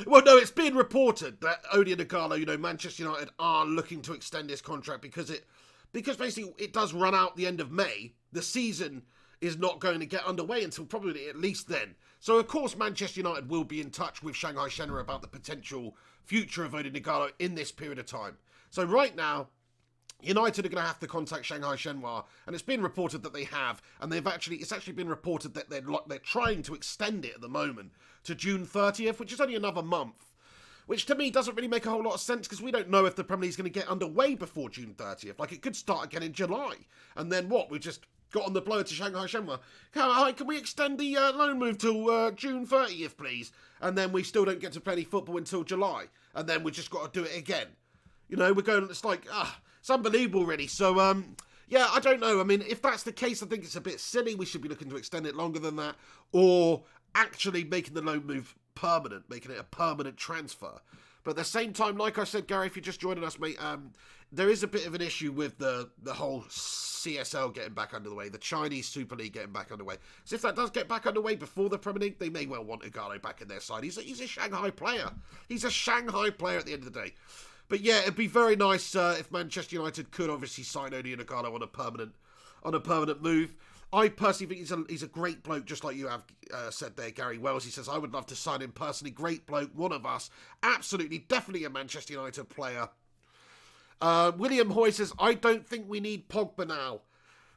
Well, no, it's been reported that Odion Ighalo, Manchester United are looking to extend his contract because basically it does run out the end of May. The season is not going to get underway until probably at least then. So, of course, Manchester United will be in touch with Shanghai Shenhua about the potential future of Odion Ighalo in this period of time. So right now, United are going to have to contact Shanghai Shenhua, and it's been reported that they have, and it's actually been reported that they're trying to extend it at the moment to June 30th, which is only another month, which to me doesn't really make a whole lot of sense because we don't know if the Premier League is going to get underway before June 30th. Like, it could start again in July, and then what? We've just got on the blow to Shanghai Shenhua. Can we extend the loan move till June 30th, please? And then we still don't get to play any football until July, and then we just got to do it again. We're going, it's like, it's unbelievable, really. So, yeah, I don't know. I mean, if that's the case, I think it's a bit silly. We should be looking to extend it longer than that, or actually making the loan move permanent, making it a permanent transfer. But at the same time, like I said, Gary, if you're just joining us, mate, there is a bit of an issue with the whole CSL getting back under the way, the Chinese Super League getting back underway. So if that does get back underway before the Premier League, they may well want Ighalo back in their side. He's a Shanghai player. He's a Shanghai player at the end of the day. But yeah, it'd be very nice if Manchester United could obviously sign Odion Ighalo on a permanent move. I personally think he's a great bloke, just like you have said there, Gary Wells. He says, I would love to sign him personally. Great bloke, one of us. Absolutely, definitely a Manchester United player. William Hoy says, I don't think we need Pogba now.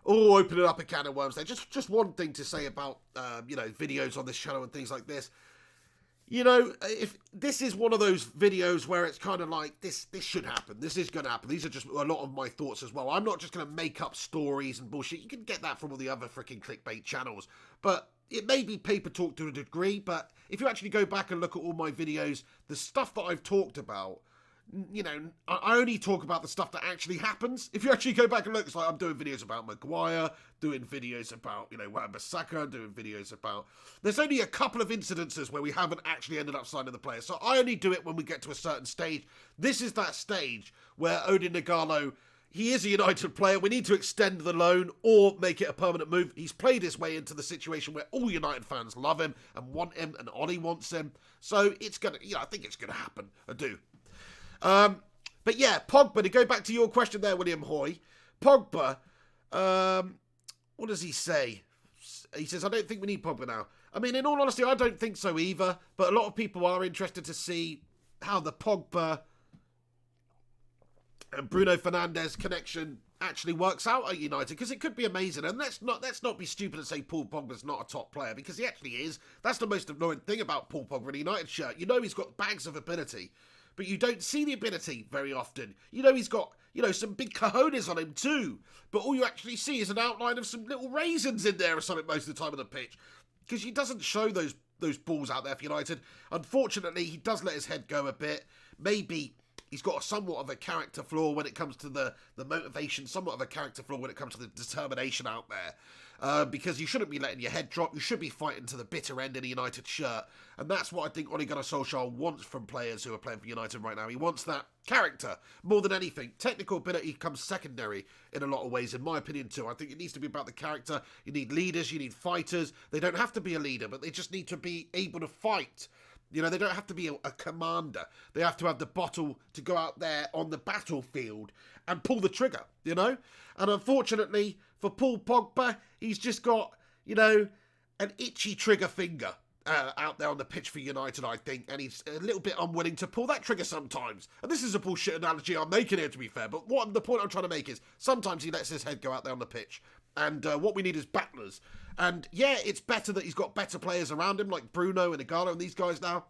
Oh, opening up a can of worms there. Just one thing to say about, videos on this channel and things like this. If this is one of those videos where it's kind of like, this should happen. This is going to happen. These are just a lot of my thoughts as well. I'm not just going to make up stories and bullshit. You can get that from all the other freaking clickbait channels. But it may be paper talk to a degree. But if you actually go back and look at all my videos, the stuff that I've talked about, I only talk about the stuff that actually happens. If you actually go back and look, it's like I'm doing videos about Maguire, doing videos about, Wan-Bissaka, doing videos about... There's only a couple of incidences where we haven't actually ended up signing the player. So I only do it when we get to a certain stage. This is that stage where Odion Ighalo, he is a United player. We need to extend the loan or make it a permanent move. He's played his way into the situation where all United fans love him and want him, and Ollie wants him. So it's going to, I think it's going to happen. I do. But yeah, Pogba, to go back to your question there, William Hoy, Pogba, what does he say? He says, I don't think we need Pogba now. I mean, in all honesty, I don't think so either, but a lot of people are interested to see how the Pogba and Bruno Fernandes connection actually works out at United, because it could be amazing. And let's not be stupid and say Paul Pogba's not a top player, because he actually is. That's the most annoying thing about Paul Pogba in a United shirt. He's got bags of ability, but you don't see the ability very often. He's got, some big cojones on him too. But all you actually see is an outline of some little raisins in there or something most of the time on the pitch. Because he doesn't show those balls out there for United. Unfortunately, he does let his head go a bit. Maybe he's got somewhat of a character flaw when it comes to the motivation, somewhat of a character flaw when it comes to the determination out there. Because you shouldn't be letting your head drop. You should be fighting to the bitter end in a United shirt. And that's what I think Ole Gunnar Solskjaer wants from players who are playing for United right now. He wants that character more than anything. Technical ability comes secondary in a lot of ways, in my opinion, too. I think it needs to be about the character. You need leaders, you need fighters. They don't have to be a leader, but they just need to be able to fight. They don't have to be a commander. They have to have the bottle to go out there on the battlefield and pull the trigger, And unfortunately, for Paul Pogba, he's just got, an itchy trigger finger out there on the pitch for United, I think. And he's a little bit unwilling to pull that trigger sometimes. And this is a bullshit analogy I'm making here, to be fair. But the point I'm trying to make is sometimes he lets his head go out there on the pitch. And what we need is battlers. And yeah, it's better that he's got better players around him, like Bruno and Ighalo and these guys now.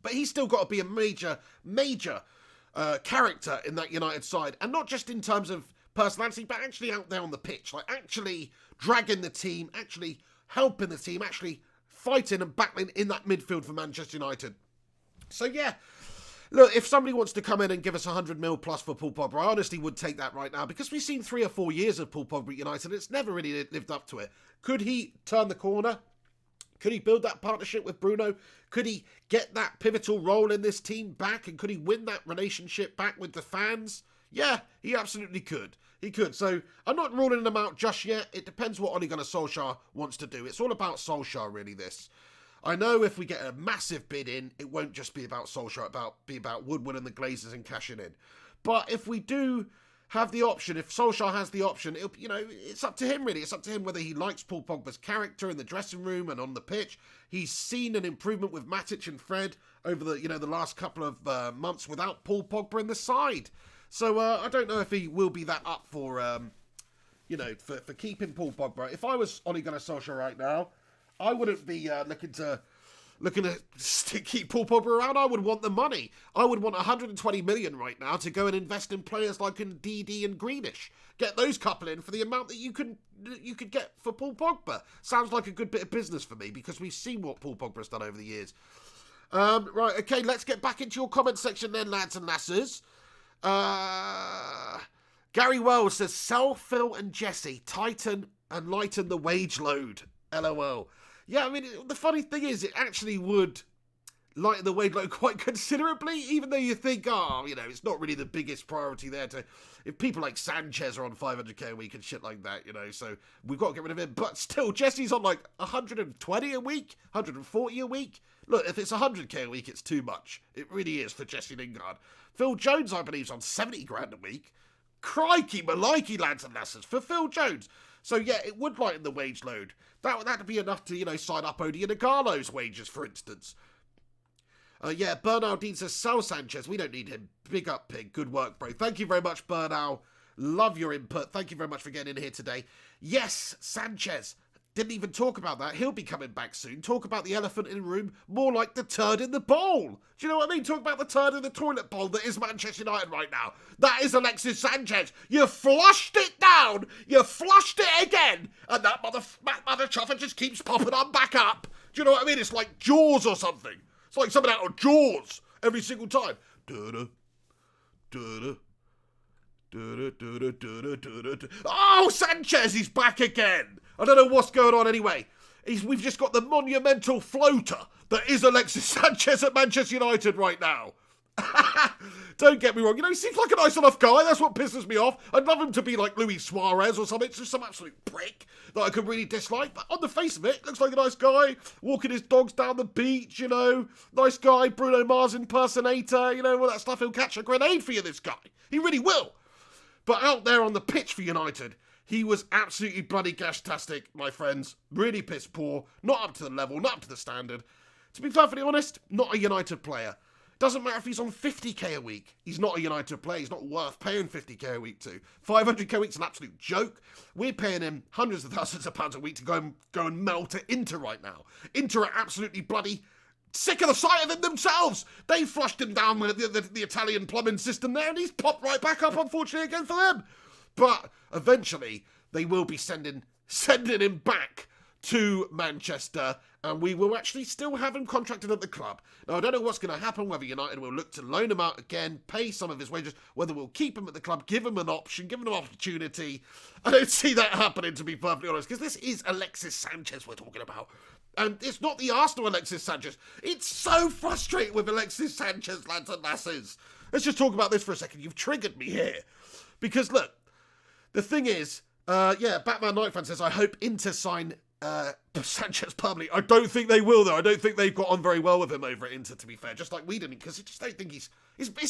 But he's still got to be a major character in that United side. And not just in terms of personality, but actually out there on the pitch. Like actually dragging the team, actually helping the team, actually fighting and battling in that midfield for Manchester United. So yeah, look, if somebody wants to come in and give us 100 mil plus for Paul Pogba, I honestly would take that right now, because we've seen 3 or 4 years of Paul Pogba at United and it's never really lived up to it. Could he turn the corner? Could he build that partnership with Bruno? Could he get that pivotal role in this team back? And could he win that relationship back with the fans? Yeah, he absolutely could. He could. So I'm not ruling him out just yet. It depends what Ole Gunnar Solskjaer wants to do. It's all about Solskjaer, really, this. I know if we get a massive bid in, it won't just be about Solskjaer, be about Woodward and the Glazers and cashing in. But if we do have the option, if Solskjaer has the option, it's up to him, really. It's up to him whether he likes Paul Pogba's character in the dressing room and on the pitch. He's seen an improvement with Matic and Fred over the last couple of months without Paul Pogba in the side. So I don't know if he will be that up for for keeping Paul Pogba. If I was Ole Gunnar Solskjaer right now, I wouldn't be looking to keep Paul Pogba around. I would want the money. I would want 120 million right now to go and invest in players like Ndidi and Greenish. Get those couple in for the amount that you could get for Paul Pogba. Sounds like a good bit of business for me, because we've seen what Paul Pogba has done over the years. Right, okay, let's get back into your comment section then, lads and lasses. Gary Wells says, sell Phil and Jesse, tighten and lighten the wage load. LOL. Yeah, I mean, the funny thing is, it actually would lighten the wage load quite considerably, even though you think, it's not really the biggest priority there if people like Sanchez are on 500k a week and shit like that, so we've got to get rid of him. But still, Jesse's on like 120 a week, 140 a week. Look, if it's 100k a week, it's too much. It really is for Jesse Lingard. Phil Jones, I believe, is on 70 grand a week. Crikey, malikey, lads and lasses, for Phil Jones. So yeah, it would lighten the wage load. That'd be enough to, sign up Odie and Ighalo's wages, for instance. Bernal Dean says, sell Sanchez. We don't need him. Big up, Pig. Good work, bro. Thank you very much, Bernal. Love your input. Thank you very much for getting in here today. Yes, Sanchez. Didn't even talk about that. He'll be coming back soon. Talk about the elephant in the room, more like the turd in the bowl. Do you know what I mean? Talk about the turd in the toilet bowl that is Manchester United right now. That is Alexis Sanchez. You flushed it down. You flushed it again. And that mother chuffer just keeps popping on back up. Do you know what I mean? It's like Jaws or something. It's like something out of Jaws every single time. Oh, Sanchez is back again. I don't know what's going on anyway. We've just got the monumental floater that is Alexis Sanchez at Manchester United right now. Don't get me wrong. He seems like a nice enough guy. That's what pisses me off. I'd love him to be like Luis Suarez or something. It's just some absolute prick that I could really dislike. But on the face of it, looks like a nice guy. Walking his dogs down the beach, Nice guy, Bruno Mars impersonator, all that stuff. He'll catch a grenade for you, this guy. He really will. But out there on the pitch for United, he was absolutely bloody gash-tastic, my friends. Really piss poor. Not up to the level, not up to the standard. To be perfectly honest, not a United player. Doesn't matter if he's on 50k a week. He's not a United player. He's not worth paying 50k a week to. 500k a week's an absolute joke. We're paying him hundreds of thousands of pounds a week to go and melt at Inter right now. Inter are absolutely bloody sick of the sight of him themselves. They flushed him down with the Italian plumbing system there, and he's popped right back up, unfortunately, again for them. But eventually, they will be sending him back to Manchester, and we will actually still have him contracted at the club. Now, I don't know what's going to happen, whether United will look to loan him out again, pay some of his wages, whether we'll keep him at the club, give him an option, give him an opportunity. I don't see that happening, to be perfectly honest, because this is Alexis Sanchez we're talking about. And it's not the Arsenal Alexis Sanchez. It's so frustrating with Alexis Sanchez, lads and lasses. Let's just talk about this for a second. You've triggered me here. Because, look, the thing is, Batman Nightfan says, I hope Inter sign Sanchez permanently. I don't think they will, though. I don't think they've got on very well with him over at Inter, to be fair. Just like we didn't, because I just don't think his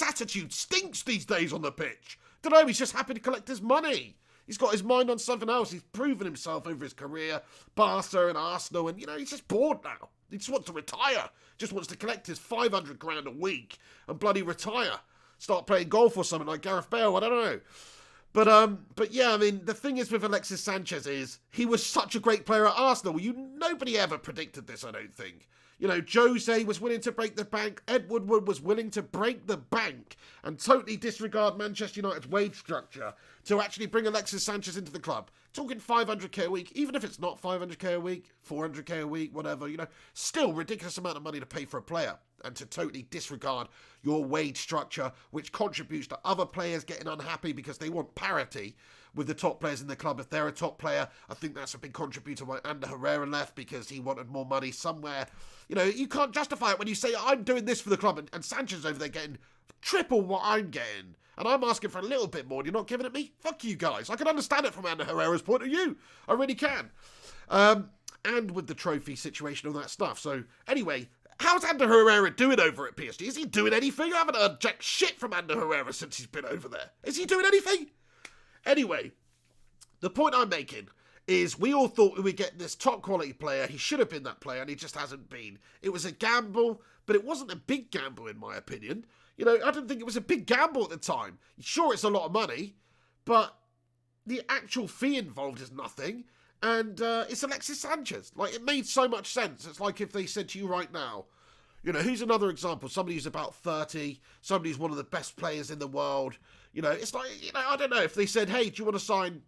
attitude stinks these days on the pitch. Don't know, he's just happy to collect his money. He's got his mind on something else. He's proven himself over his career, Barca and Arsenal, and, he's just bored now. He just wants to retire. Just wants to collect his 500 grand a week and bloody retire. Start playing golf or something like Gareth Bale, I don't know. But yeah, I mean, the thing is with Alexis Sanchez is he was such a great player at Arsenal. Nobody ever predicted this, I don't think. Jose was willing to break the bank. Ed Woodward was willing to break the bank and totally disregard Manchester United's wage structure to actually bring Alexis Sanchez into the club. Talking 500k a week, even if it's not 500k a week, 400k a week, whatever, still ridiculous amount of money to pay for a player and to totally disregard your wage structure, which contributes to other players getting unhappy because they want parity with the top players in the club. If they're a top player, I think that's a big contributor why Ander Herrera left, because he wanted more money somewhere. You can't justify it when you say, I'm doing this for the club, and Sanchez over there getting triple what I'm getting, and I'm asking for a little bit more, and you're not giving it me? Fuck you guys. I can understand it from Ander Herrera's point of view. I really can. And with the trophy situation, all that stuff. So, anyway, how's Ander Herrera doing over at PSG? Is he doing anything? I haven't heard jack shit from Ander Herrera since he's been over there. Is he doing anything? Anyway, the point I'm making is we all thought we would get this top quality player. He should have been that player, and he just hasn't been. It was a gamble, but it wasn't a big gamble in my opinion. I didn't think it was a big gamble at the time. Sure, it's a lot of money, but the actual fee involved is nothing. And it's Alexis Sanchez. It made so much sense. It's like if they said to you right now, who's another example? Somebody who's about 30, somebody who's one of the best players in the world. It's like, I don't know, if they said, hey, do you want to sign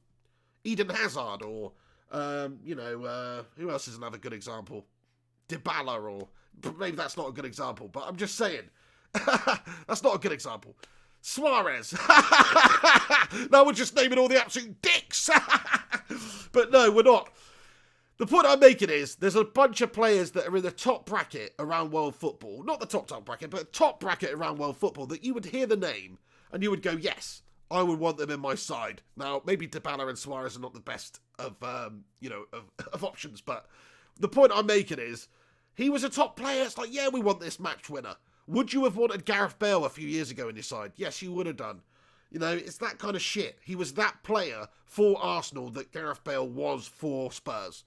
Eden Hazard or, who else is another good example? Dybala, or maybe that's not a good example, but I'm just saying. That's not a good example. Suarez. No, we're just naming all the absolute dicks. But no, we're not. The point I'm making is there's a bunch of players that are in the top bracket around world football. Not the top bracket, but top bracket around world football that you would hear the name and you would go, yes, I would want them in my side. Now, maybe Dybala and Suarez are not the best of options, but the point I'm making is he was a top player. It's like, yeah, we want this match winner. Would you have wanted Gareth Bale a few years ago in your side? Yes, you would have done. It's that kind of shit. He was that player for Arsenal that Gareth Bale was for Spurs.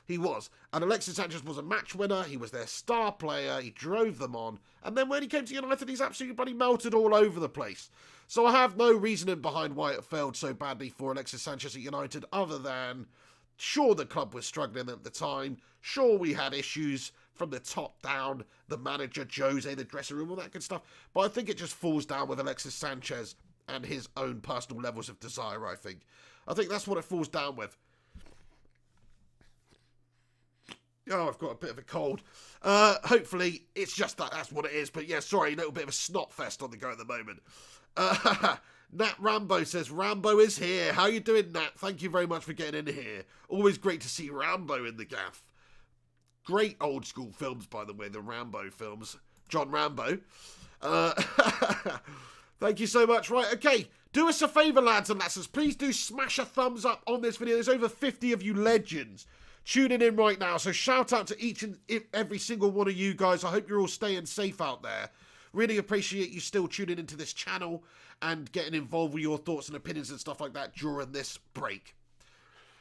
He was. And Alexis Sanchez was a match winner. He was their star player. He drove them on. And then when he came to United, he's absolutely bloody melted all over the place. So I have no reasoning behind why it failed so badly for Alexis Sanchez at United, other than, sure, the club was struggling at the time. Sure, we had issues from the top down, the manager, Jose, the dressing room, all that good stuff. But I think it just falls down with Alexis Sanchez and his own personal levels of desire, I think. I think that's what it falls down with. Oh, I've got a bit of a cold. Hopefully, it's just that's what it is. But yeah, sorry, a little bit of a snot fest on the go at the moment. Nat Rambo says, Rambo is here. How you doing, Nat? Thank you very much for getting in here. Always great to see Rambo in the gaff. Great old school films, by the way, the Rambo films. John Rambo. Thank you so much. Right, okay. Do us a favour, lads and lasses. Please do smash a thumbs up on this video. There's over 50 of you legends tuning in right now. So shout out to each and every single one of you guys. I hope you're all staying safe out there. Really appreciate you still tuning into this channel and getting involved with your thoughts and opinions and stuff like that during this break.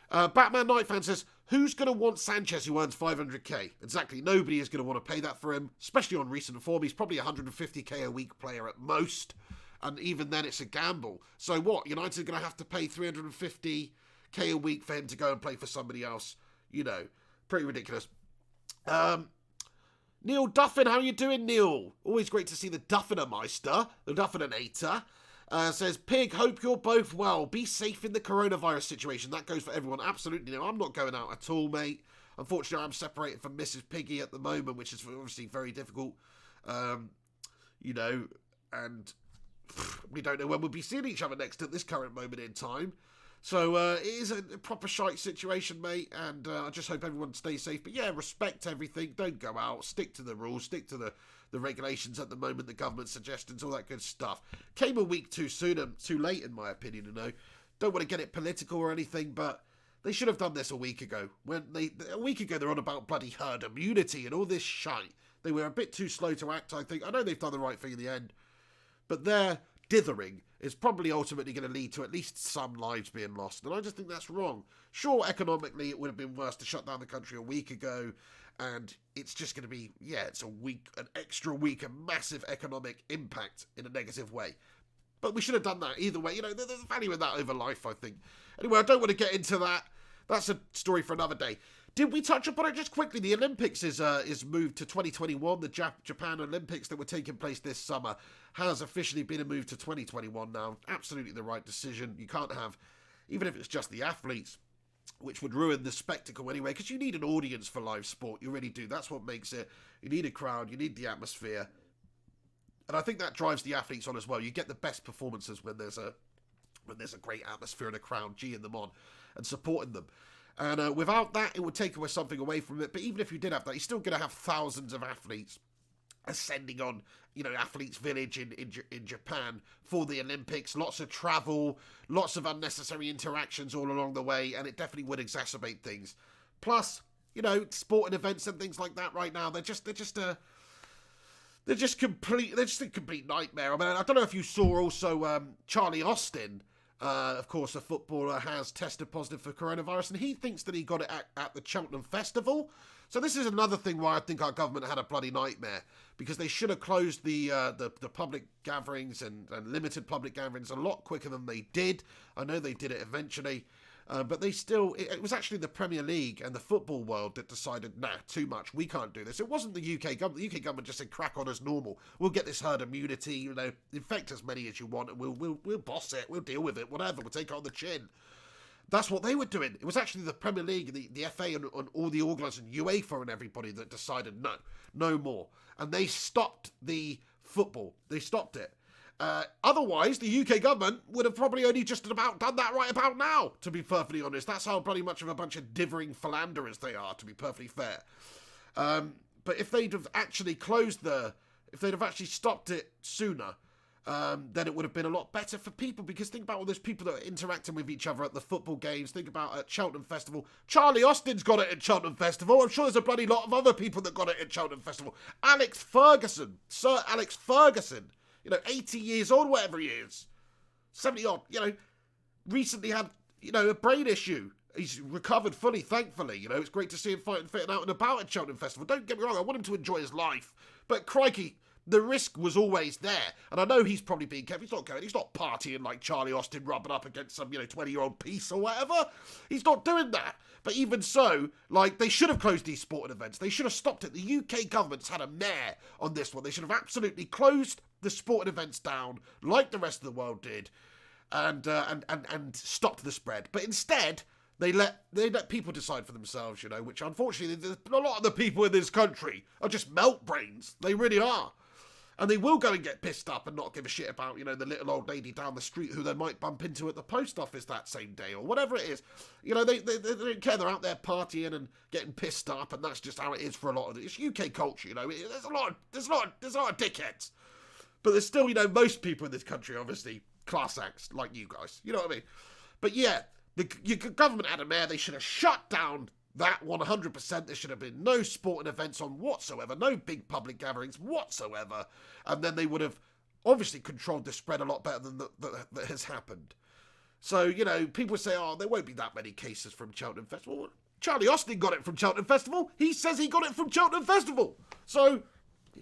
Batman Night Fan says, who's going to want Sanchez who earns 500k? Exactly, nobody is going to want to pay that for him, especially on recent form. He's probably a 150k a week player at most, and even then it's a gamble. So what, United are going to have to pay 350k a week for him to go and play for somebody else? Pretty ridiculous. Neil Duffin, how you doing, Neil? Always great to see the Duffinermeister, the Duffinator. Says, Pig, hope you're both well. Be safe in the coronavirus situation. That goes for everyone. Absolutely. No, I'm not going out at all, mate. Unfortunately, I'm separated from Mrs. Piggy at the moment, which is obviously very difficult. And we don't know when we'll be seeing each other next at this current moment in time. So it is a proper shite situation, mate, and I just hope everyone stays safe. But yeah, respect everything. Don't go out. Stick to the rules. Stick to the regulations at the moment, the government suggestions, all that good stuff. Came a week too soon and too late, in my opinion, Don't want to get it political or anything, but they should have done this a week ago. A week ago, they're on about bloody herd immunity and all this shite. They were a bit too slow to act, I think. I know they've done the right thing in the end, but their dithering is probably ultimately going to lead to at least some lives being lost, and I just think that's wrong. Sure, economically, it would have been worse to shut down the country a week ago, and it's just going to be, it's a extra week, a massive economic impact in a negative way. But we should have done that either way. You know, there's value in that over life, I think. Anyway, I don't want to get into that. That's a story for another day. Did we touch upon it just quickly? The Olympics is moved to 2021. The Japan Olympics that were taking place this summer has officially been moved to 2021 now. Absolutely the right decision. You can't have, even if it's just the athletes, which would ruin the spectacle anyway, because you need an audience for live sport. You really do. That's what makes it. You need a crowd. You need the atmosphere. And I think that drives the athletes on as well. You get the best performances when there's a great atmosphere and a crowd geeing them on and supporting them. And without that, it would take away something away from it. But even if you did have that, you're still going to have thousands of athletes ascending on, you know, Athletes Village in Japan for the Olympics. Lots of travel, lots of unnecessary interactions all along the way, and it definitely would exacerbate things. Plus, you know, sporting events and things like that right now, they're just a complete nightmare. I mean, I don't know if you saw also Charlie Austin. Of course, a footballer has tested positive for coronavirus, and he thinks that he got it at the Cheltenham Festival. So this is another thing why I think our government had a bloody nightmare, because they should have closed the public gatherings and limited public gatherings a lot quicker than they did. I know they did it eventually, but they still... It was actually the Premier League and the football world that decided, nah, too much, we can't do this. It wasn't the UK government. The UK government just said, crack on as normal. We'll get this herd immunity, you know, infect as many as you want, and we'll boss it, we'll deal with it, whatever, we'll take it on the chin. That's what they were doing. It was actually the Premier League, the FA, and all the organisers, and UEFA and everybody that decided, no more. And they stopped the football. They stopped it. Otherwise, the UK government would have probably only just about done that right about now, to be perfectly honest. That's how bloody much of a bunch of dithering philanderers they are, to be perfectly fair. But if they'd have actually if they'd have actually stopped it sooner, then it would have been a lot better for people, because think about all those people that are interacting with each other at the football games. Think about at Cheltenham Festival. Charlie Austin's got it at Cheltenham Festival. I'm sure there's a bloody lot of other people that got it at Cheltenham Festival. Sir Alex Ferguson, you know, 80 years old, whatever he is, 70 odd, you know, recently had, you know, a brain issue. He's recovered fully, thankfully. You know, it's great to see him fighting fit and out and about at Cheltenham Festival. Don't get me wrong, I want him to enjoy his life. But crikey, the risk was always there. And I know he's probably being careful. He's not partying like Charlie Austin, rubbing up against some, you know, 20-year-old piece or whatever. He's not doing that. But even so, like, they should have closed these sporting events. They should have stopped it. The UK government's had a mare on this one. They should have absolutely closed the sporting events down like the rest of the world did, and stopped the spread. But instead, they let people decide for themselves, you know, which unfortunately, a lot of the people in this country are just melt brains. They really are. And they will go and get pissed up and not give a shit about, you know, the little old lady down the street who they might bump into at the post office that same day or whatever it is. You know, they don't care. They're out there partying and getting pissed up, and that's just how it is for a lot of it. It's UK culture, you know. There's a lot of dickheads. But there's still, you know, most people in this country, obviously, class acts like you guys. You know what I mean? But yeah, your government had a mare. They should have shut down that 100%. There should have been no sporting events on whatsoever, no big public gatherings whatsoever, and then they would have obviously controlled the spread a lot better than that has happened. So, you know, people say, oh, there won't be that many cases from Cheltenham Festival. Well, Charlie Austin got it from Cheltenham Festival. He says he got it from Cheltenham Festival. So,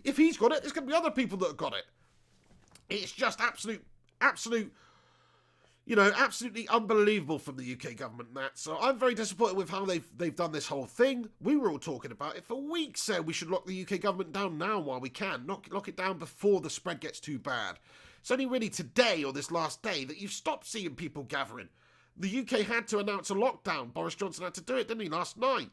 if he's got it, there's going to be other people that have got it. It's just absolute, you know, absolutely unbelievable from the UK government, that. So I'm very disappointed with how they've done this whole thing. We were all talking about it for weeks, saying we should lock the UK government down now while we can. Lock it down before the spread gets too bad. It's only really today or this last day that you've stopped seeing people gathering. The UK had to announce a lockdown. Boris Johnson had to do it, didn't he, last night?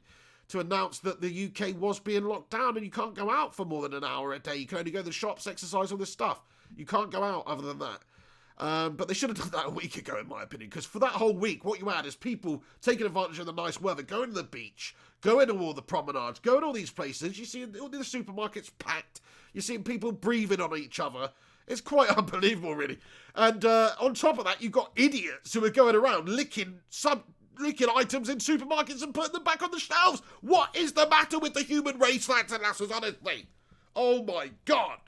To announce that the UK was being locked down and you can't go out for more than an hour a day. You can only go to the shops, exercise, all this stuff. You can't go out other than that. But they should have done that a week ago, in my opinion, because for that whole week, what you had is people taking advantage of the nice weather, going to the beach, going to all the promenades, going to all these places. You see all the supermarkets packed. You're seeing people breathing on each other. It's quite unbelievable, really. And on top of that, you've got idiots who are going around licking items in supermarkets and putting them back on the shelves. What is the matter with the human race, lads and lasses, honestly? Oh, my God.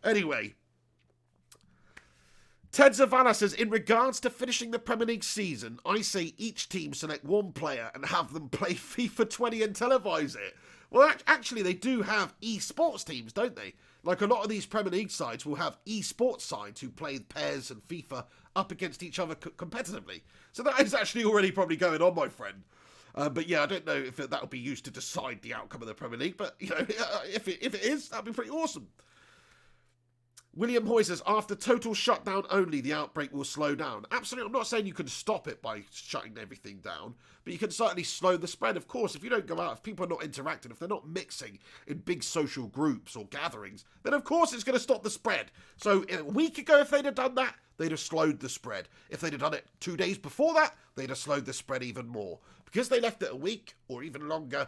Anyway, Ted Zavala says, in regards to finishing the Premier League season, I say each team select one player and have them play FIFA 20 and televise it. Well, actually, they do have esports teams, don't they? Like, a lot of these Premier League sides will have esports sides who play PES and FIFA up against each other competitively. So that is actually already probably going on, my friend. But yeah, I don't know if that will be used to decide the outcome of the Premier League. But, you know, if it is, that'd be pretty awesome. William Hoy says, after total shutdown only, the outbreak will slow down. Absolutely, I'm not saying you can stop it by shutting everything down, but you can certainly slow the spread. Of course, if you don't go out, if people are not interacting, if they're not mixing in big social groups or gatherings, then of course it's going to stop the spread. So a week ago, if they'd have done that, they'd have slowed the spread. If they'd have done it 2 days before that, they'd have slowed the spread even more. Because they left it a week or even longer,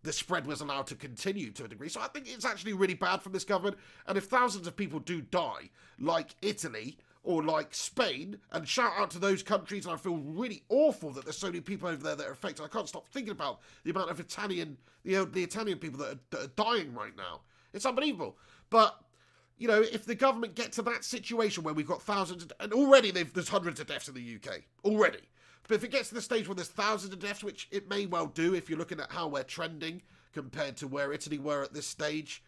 the spread was allowed to continue to a degree. So I think it's actually really bad from this government. And if thousands of people do die, like Italy or like Spain, and shout out to those countries, and I feel really awful that there's so many people over there that are affected. I can't stop thinking about the amount of the Italian people that are dying right now. It's unbelievable. But, you know, if the government get to that situation where we've got thousands, and already there's hundreds of deaths in the UK, already. But if it gets to the stage where there's thousands of deaths, which it may well do if you're looking at how we're trending compared to where Italy were at this stage,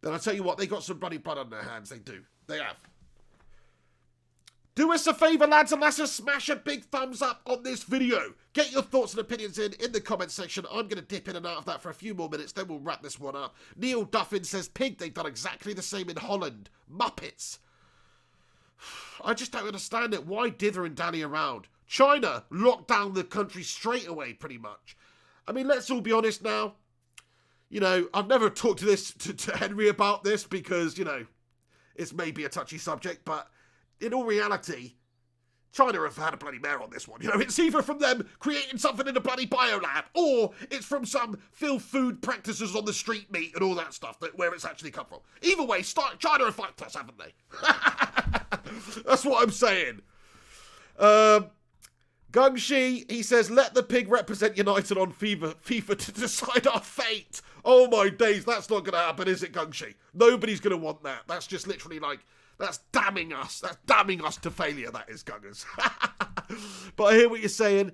then I'll tell you what, they got some bloody blood on their hands. They do. They have. Do us a favour, lads and lasses, smash a big thumbs up on this video. Get your thoughts and opinions in the comment section. I'm going to dip in and out of that for a few more minutes, then we'll wrap this one up. Neil Duffin says, Pig, they've done exactly the same in Holland. Muppets. I just don't understand it. Why dither and dally around? China locked down the country straight away, pretty much. I mean, let's all be honest now. You know, I've never talked to Henry about this because, you know, it's maybe a touchy subject, but in all reality, China have had a bloody mare on this one. You know, it's either from them creating something in a bloody biolab, or it's from some food practices on the street meat and all that stuff, where it's actually come from. Either way, China have fucked us, haven't they? That's what I'm saying. Gungshi, he says, let the pig represent United on FIFA to decide our fate. Oh my days, that's not going to happen, is it, Gungshi? Nobody's going to want that. That's just literally like, that's damning us. That's damning us to failure, that is, Gungers. But I hear what you're saying.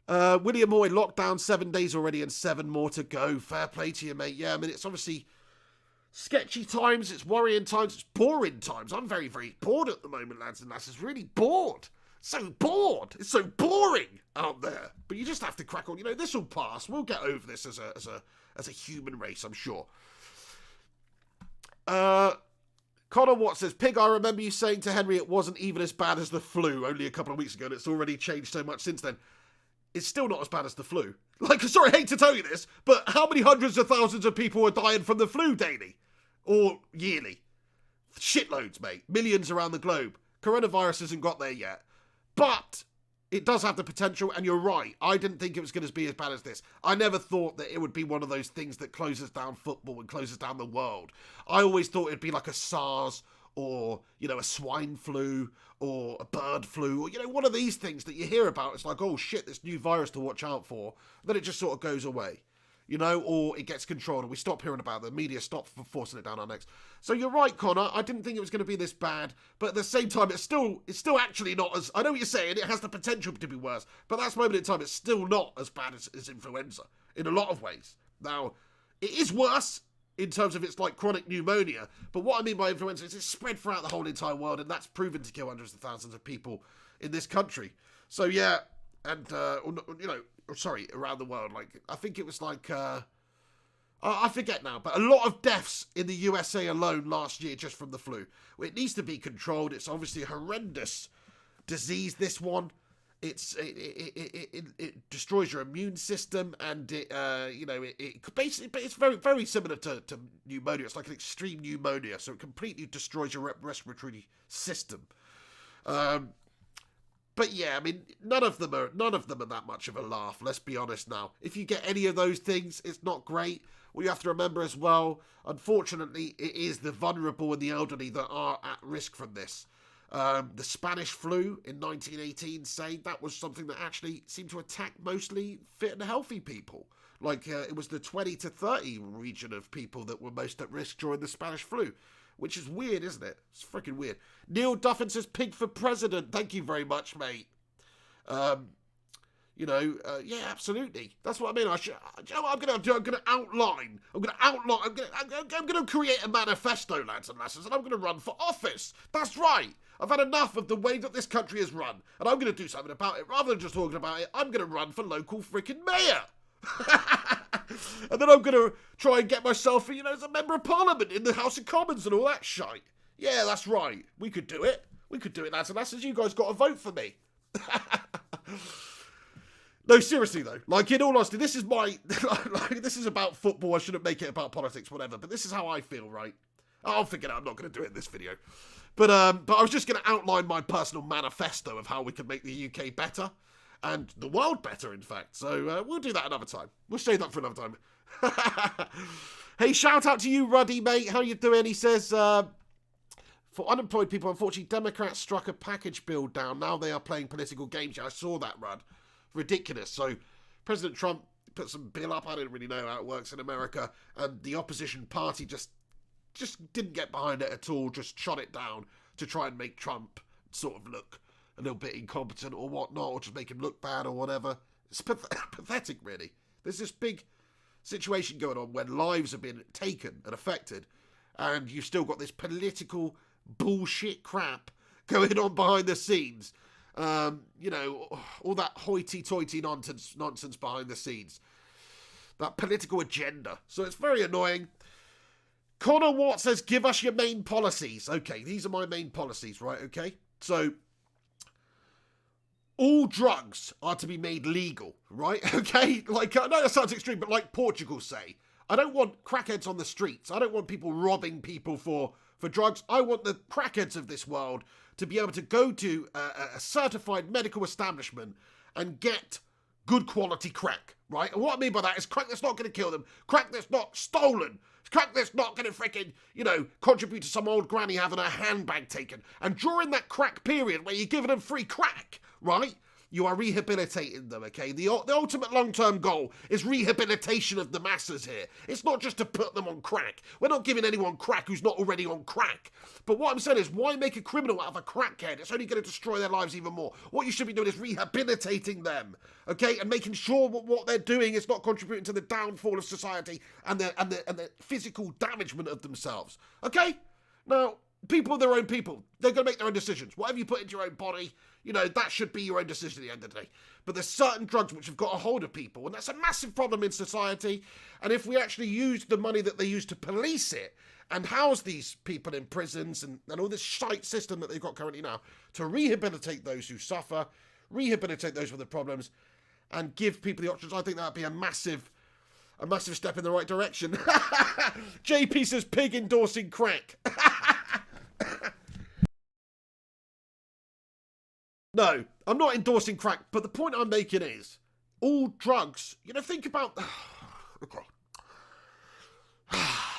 William Hoy, lockdown 7 days already and 7 more to go. Fair play to you, mate. Yeah, I mean, it's obviously sketchy times, it's worrying times, it's boring times. I'm very, very bored at the moment, lads and lasses. Really bored. So bored. It's so boring out there. But you just have to crack on. You know, this will pass. We'll get over this as a human race, I'm sure. Connor Watt says, Pig, I remember you saying to Henry it wasn't even as bad as the flu only a couple of weeks ago, and it's already changed so much since then. It's still not as bad as the flu. Like, sorry, I hate to tell you this, but how many hundreds of thousands of people are dying from the flu daily? Or yearly? Shitloads, mate. Millions around the globe. Coronavirus hasn't got there yet. But it does have the potential, and you're right. I didn't think it was going to be as bad as this. I never thought that it would be one of those things that closes down football and closes down the world. I always thought it'd be like a SARS or, you know, a swine flu or a bird flu or, you know, one of these things that you hear about. It's like, oh shit, this new virus to watch out for. Then it just sort of goes away. You know, or it gets controlled and we stop hearing about it. The media stop forcing it down our necks. So you're right, Connor. I didn't think it was going to be this bad. But at the same time, it's still actually not as... I know what you're saying. It has the potential to be worse. But at this moment in time, it's still not as bad as influenza in a lot of ways. Now, it is worse in terms of it's like chronic pneumonia. But what I mean by influenza is it's spread throughout the whole entire world. And that's proven to kill hundreds of thousands of people in this country. So, yeah. And, you know... Sorry, around the world. Like, I think it was like, I forget now, but a lot of deaths in the USA alone last year just from the flu. It needs to be controlled. It's obviously a horrendous disease, this one. It destroys your immune system, and it basically, but it's very, very similar to pneumonia. It's like an extreme pneumonia, so it completely destroys your respiratory system. But yeah, I mean, none of them are that much of a laugh. Let's be honest now. If you get any of those things, it's not great. What you have to remember as well, unfortunately, it is the vulnerable and the elderly that are at risk from this. The Spanish flu in 1918, say that was something that actually seemed to attack mostly fit and healthy people. Like it was the 20 to 30 region of people that were most at risk during the Spanish flu. Which is weird, isn't it? It's freaking weird. Neil Duffin says, Pig for president. Thank you very much, mate. Yeah, absolutely. That's what I mean. I'm going to do. I'm going to outline. I'm going to create a manifesto, lads and lasses, and I'm going to run for office. That's right. I've had enough of the way that this country is run, and I'm going to do something about it. Rather than just talking about it, I'm going to run for local freaking mayor. And then I'm going to try and get myself, as a member of parliament in the House of Commons and all that shite. Yeah, that's right. We could do it. We could do it, lads and lasses. You guys got to vote for me. No, seriously though, in all honesty, this is this is about football. I shouldn't make it about politics, whatever. But this is how I feel, right? I'll figure it out. I'm not going to do it in this video. But I was just going to outline my personal manifesto of how we can make the UK better and the world better, in fact. So we'll do that another time. We'll save that for another time. Hey, shout out to you, Ruddy, mate. How you doing? He says, for unemployed people, unfortunately, Democrats struck a package bill down. Now they are playing political games. Yeah, I saw that, Rudd. Ridiculous. So President Trump put some bill up. I don't really know how it works in America, and the opposition party just didn't get behind it at all. Just shot it down to try and make Trump sort of look a little bit incompetent or whatnot, or just make him look bad or whatever. It's pathetic, really. There's this big situation going on when lives have been taken and affected, and you've still got this political bullshit crap going on behind the scenes. All that hoity-toity nonsense behind the scenes. That political agenda. So it's very annoying. Connor Watt says, give us your main policies. Okay, these are my main policies, right? Okay. So, all drugs are to be made legal, right? Okay? I know that sounds extreme, but like Portugal say, I don't want crackheads on the streets. I don't want people robbing people for drugs. I want the crackheads of this world to be able to go to a certified medical establishment and get good quality crack, right? And what I mean by that is crack that's not going to kill them, crack that's not stolen, crack that's not going to freaking, contribute to some old granny having her handbag taken. And during that crack period where you're giving them free crack, right, you are rehabilitating them, okay? The ultimate long-term goal is rehabilitation of the masses here. It's not just to put them on crack. We're not giving anyone crack who's not already on crack. But what I'm saying is, why make a criminal out of a crackhead? It's only going to destroy their lives even more. What you should be doing is rehabilitating them, okay? And making sure what they're doing is not contributing to the downfall of society and the physical damagement of themselves, okay? Now, people are their own people. They're going to make their own decisions. Whatever you put into your own body, that should be your own decision at the end of the day. But there's certain drugs which have got a hold of people, and that's a massive problem in society. And if we actually use the money that they use to police it and house these people in prisons and all this shite system that they've got currently now to rehabilitate those who suffer, rehabilitate those with the problems, and give people the options, I think that'd be a massive step in the right direction. JP says pig endorsing crack. No, I'm not endorsing crack, but the point I'm making is, all drugs, think about... Okay.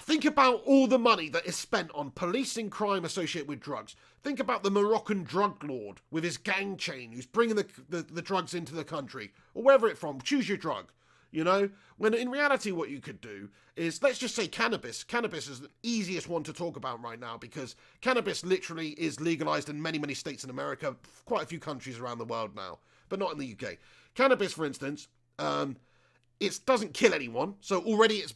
Think about all the money that is spent on policing crime associated with drugs. Think about the Moroccan drug lord with his gang chain who's bringing the drugs into the country, or wherever it's from. Choose your drug. When in reality what you could do is, let's just say cannabis. Cannabis is the easiest one to talk about right now because cannabis literally is legalized in many, many states in America, quite a few countries around the world now, but not in the UK. Cannabis, for instance, it doesn't kill anyone, so already it's,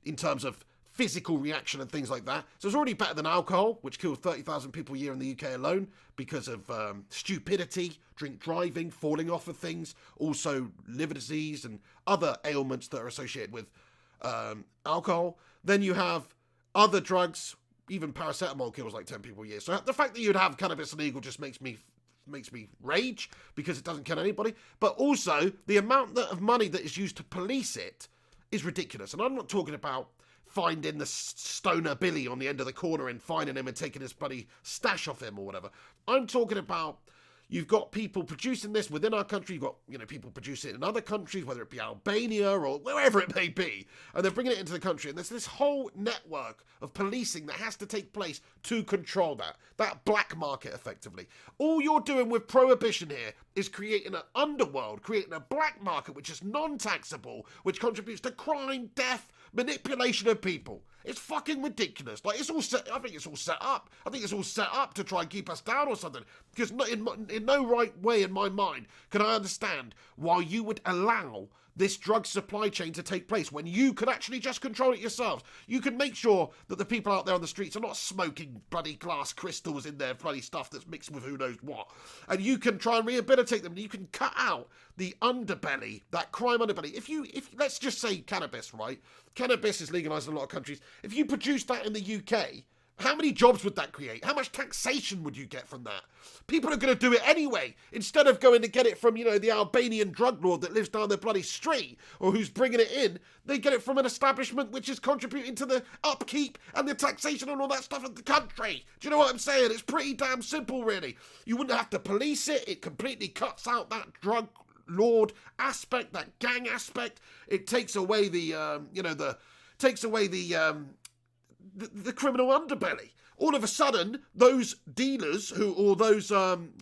in terms of physical reaction and things like that. So it's already better than alcohol, which kills 30,000 people a year in the UK alone because of stupidity, drink driving, falling off of things, also liver disease and other ailments that are associated with alcohol. Then you have other drugs, even paracetamol kills like 10 people a year. So the fact that you'd have cannabis illegal just makes me rage because it doesn't kill anybody. But also the amount of money that is used to police it is ridiculous. And I'm not talking about finding the stoner Billy on the end of the corner and finding him and taking his bloody stash off him or whatever. I'm talking about, you've got people producing this within our country. You've got, people producing it in other countries, whether it be Albania or wherever it may be. And they're bringing it into the country. And there's this whole network of policing that has to take place to control that black market effectively. All you're doing with prohibition here is creating an underworld, creating a black market which is non-taxable, which contributes to crime, death, manipulation of people. It's fucking ridiculous. Like, it's all set. I think it's all set up. I think it's all set up to try and keep us down or something. Because in no right way in my mind can I understand why you would allow this drug supply chain to take place when you could actually just control it yourselves. You can make sure that the people out there on the streets are not smoking bloody glass crystals in their bloody stuff that's mixed with who knows what. And you can try and rehabilitate them. You can cut out the underbelly, that crime underbelly. If let's just say cannabis, right? Cannabis is legalized in a lot of countries. If you produce that in the UK, how many jobs would that create? How much taxation would you get from that? People are going to do it anyway. Instead of going to get it from, the Albanian drug lord that lives down their bloody street or who's bringing it in, they get it from an establishment which is contributing to the upkeep and the taxation and all that stuff of the country. Do you know what I'm saying? It's pretty damn simple, really. You wouldn't have to police it. It completely cuts out that drug lord aspect, that gang aspect. It takes away the criminal underbelly. All of a sudden, those dealers or those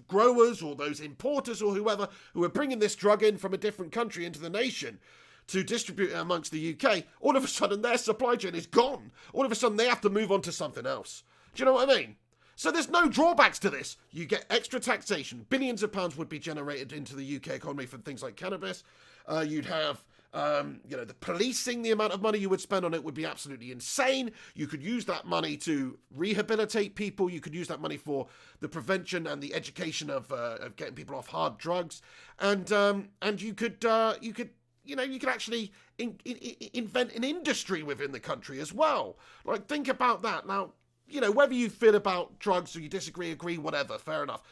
growers or those importers or whoever who are bringing this drug in from a different country into the nation to distribute it amongst the UK, all of a sudden their supply chain is gone. All of a sudden they have to move on to something else. Do you know what I mean? So there's no drawbacks to this. You get extra taxation. Billions of pounds would be generated into the UK economy from things like cannabis. You'd have the policing, the amount of money you would spend on it would be absolutely insane. You could use that money to rehabilitate people. You could use that money for the prevention and the education of getting people off hard drugs. And you could actually invent an industry within the country as well. Like, think about that. Now, whether you feel about drugs or you disagree, agree, whatever, fair enough.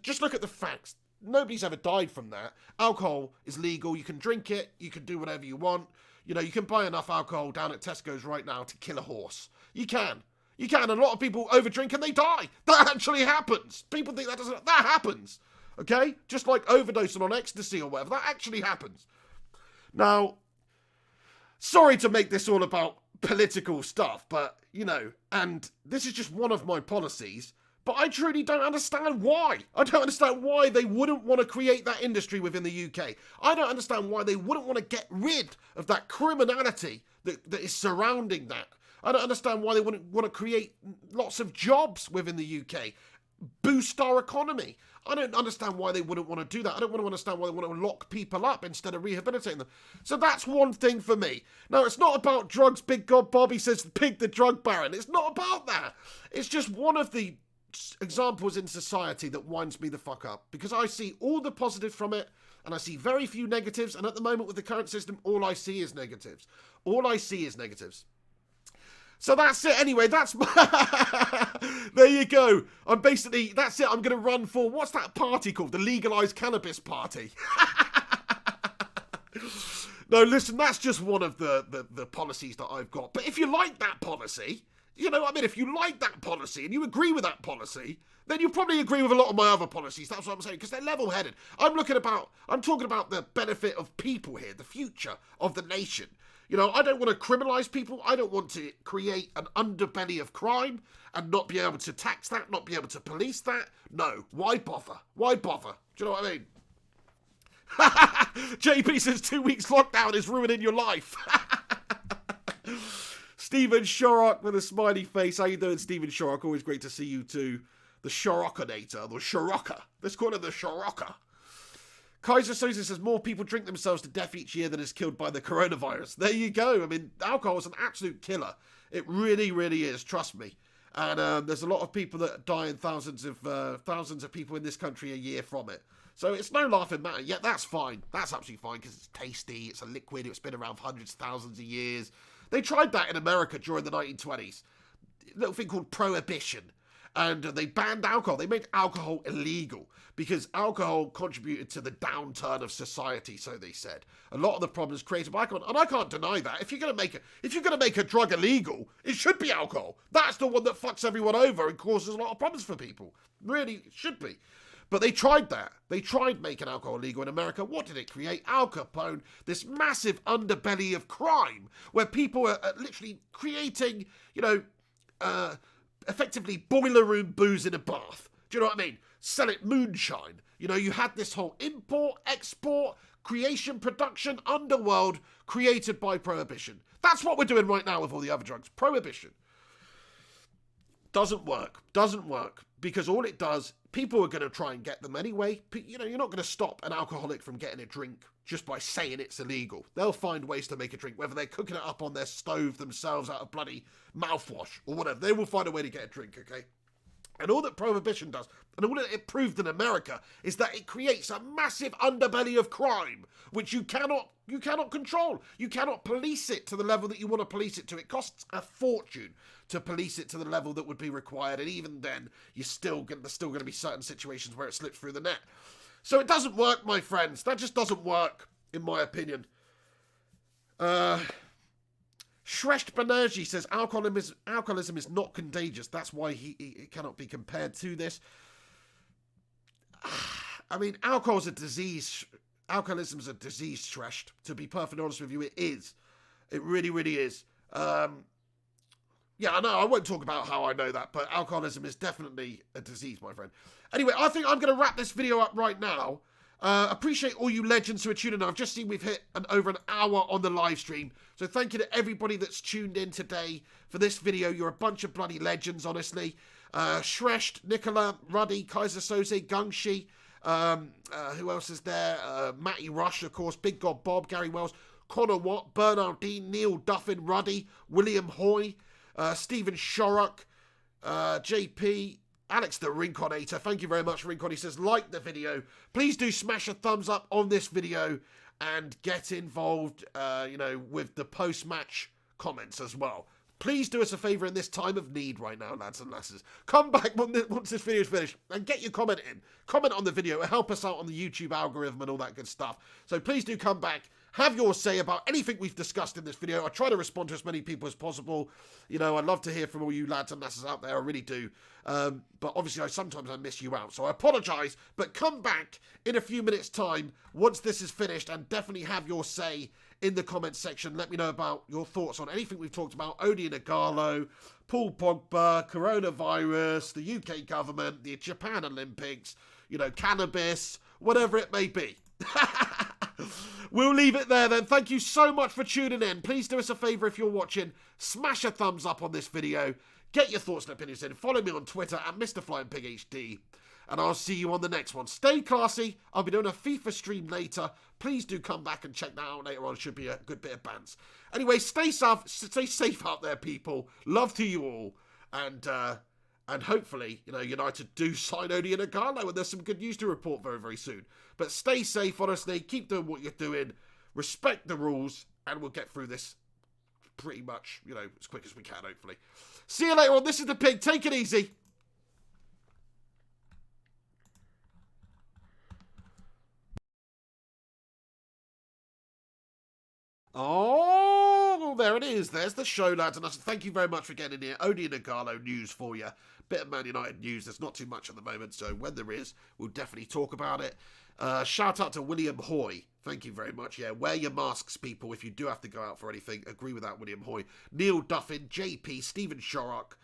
Just look at the facts. Nobody's ever died from that. Alcohol is legal. You can drink it. You can do whatever you want. You can buy enough alcohol down at Tesco's right now to kill a horse. You can. A lot of people overdrink and they die. That actually happens. People think that doesn't. That happens. Okay? Just like overdosing on ecstasy or whatever. That actually happens. Now, sorry to make this all about political stuff, but, and this is just one of my policies. But I truly don't understand why. I don't understand why they wouldn't want to create that industry within the UK. I don't understand why they wouldn't want to get rid of that criminality that is surrounding that. I don't understand why they wouldn't want to create lots of jobs within the UK. Boost our economy. I don't understand why they wouldn't want to do that. I don't want to understand why they want to lock people up instead of rehabilitating them. So that's one thing for me. Now, it's not about drugs, big God Bobby says, Pig the drug baron. It's not about that. It's just one of the examples in society that winds me the fuck up, because I see all the positives from it and I see very few negatives, and at the moment with the current system all I see is negatives. So that's it anyway. That's there you go. That's it. I'm going to run for, what's that party called? The legalized cannabis party. No, listen, that's just one of the policies that I've got. But if you like that policy, if you like that policy and you agree with that policy, then you probably agree with a lot of my other policies. That's what I'm saying, because they're level-headed. I'm talking about the benefit of people here, the future of the nation. I don't want to criminalise people. I don't want to create an underbelly of crime and not be able to tax that, not be able to police that. No, why bother? Do you know what I mean? JP says 2 weeks lockdown is ruining your life. Stephen Shorrock with a smiley face. How you doing, Stephen Shorrock? Always great to see you too. The Shorrockinator, the Shorrocker. Let's call it the Shorrocker. Kaiser Sosa says more people drink themselves to death each year than is killed by the coronavirus. There you go. I mean, alcohol is an absolute killer. It really, really is. Trust me. And there's a lot of people that die, and thousands of people in this country a year from it. So it's no laughing matter. Yeah, that's fine. That's absolutely fine because it's tasty. It's a liquid. It's been around for hundreds of thousands of years. They tried that in America during the 1920s. A little thing called prohibition. And they banned alcohol. They made alcohol illegal because alcohol contributed to the downturn of society, so they said. A lot of the problems created by alcohol, and I can't deny that. If you're gonna make a drug illegal, it should be alcohol. That's the one that fucks everyone over and causes a lot of problems for people. Really, it should be. But they tried that. They tried making alcohol illegal in America. What did it create? Al Capone, this massive underbelly of crime, where people are literally creating, effectively boiler room booze in a bath. Do you know what I mean? Sell it moonshine. You know, you had this whole import, export, creation, production, underworld created by prohibition. That's what we're doing right now with all the other drugs. Prohibition. Doesn't work. Doesn't work. Because all it does, people are going to try and get them anyway. You know, you're not going to stop an alcoholic from getting a drink just by saying it's illegal. They'll find ways to make a drink, whether they're cooking it up on their stove themselves out of bloody mouthwash or whatever. They will find a way to get a drink, okay? And all that prohibition does, and all that it proved in America, is that it creates a massive underbelly of crime, which you cannot control. You cannot police it to the level that you want to police it to. It costs a fortune to police it to the level that would be required, and even then, there's still going to be certain situations where it slips through the net. So it doesn't work, my friends. That just doesn't work, in my opinion. Shresht Banerjee says alcoholism is not contagious. That's why it cannot be compared to this. I mean, alcohol's a disease. Alcoholism is a disease, Shresht. To be perfectly honest with you, it is. It really, really is. Yeah, I know. I won't talk about how I know that, but alcoholism is definitely a disease, my friend. Anyway, I think I'm going to wrap this video up right now. Appreciate all you legends who are tuning in. I've just seen we've hit over an hour on the live stream. So thank you to everybody that's tuned in today for this video. You're a bunch of bloody legends, honestly. Shresht, Nicola, Ruddy, Kaiser Soze, Gungshi. Who else is there? Matty Rush, of course. Big God Bob, Gary Wells, Connor Watt, Bernard Dean, Neil Duffin, Ruddy, William Hoy, Stephen Shorrock, JP, Alex the Rinconator. Thank you very much, Rincon. He says, like the video. Please do smash a thumbs up on this video and get involved, with the post-match comments as well. Please do us a favour in this time of need right now, lads and lasses. Come back once this video is finished and get your comment in. Comment on the video. It'll help us out on the YouTube algorithm and all that good stuff. So please do come back. Have your say about anything we've discussed in this video. I try to respond to as many people as possible. You know, I'd love to hear from all you lads and lasses out there. I really do. But obviously, sometimes I miss you out. So I apologise. But come back in a few minutes' time once this is finished and definitely have your say in the comments section. Let me know about your thoughts on anything we've talked about. Odi and Ighalo, Paul Pogba, coronavirus, the UK government, the Japan Olympics, cannabis, whatever it may be. We'll leave it there then. Thank you so much for tuning in. Please do us a favour if you're watching. Smash a thumbs up on this video. Get your thoughts and opinions in. Follow me on Twitter at MrFlyingPigHD. And I'll see you on the next one. Stay classy. I'll be doing a FIFA stream later. Please do come back and check that out later on. It should be a good bit of bands. Anyway, stay safe out there, people. Love to you all. And hopefully, United do sign Odi and Ighalo, and there's some good news to report very, very soon. But stay safe, honestly. Keep doing what you're doing. Respect the rules, and we'll get through this pretty much, as quick as we can, hopefully. See you later on. This is The Pig. Take it easy. Oh, there it is. There's the show, lads. And thank you very much for getting in here. Odi and Ighalo news for you. Bit of Man United news. There's not too much at the moment, so when there is, we'll definitely talk about it. Shout out to William Hoy. Thank you very much. Yeah, wear your masks, people, if you do have to go out for anything. Agree with that, William Hoy. Neil Duffin, JP, Stephen Shorrock,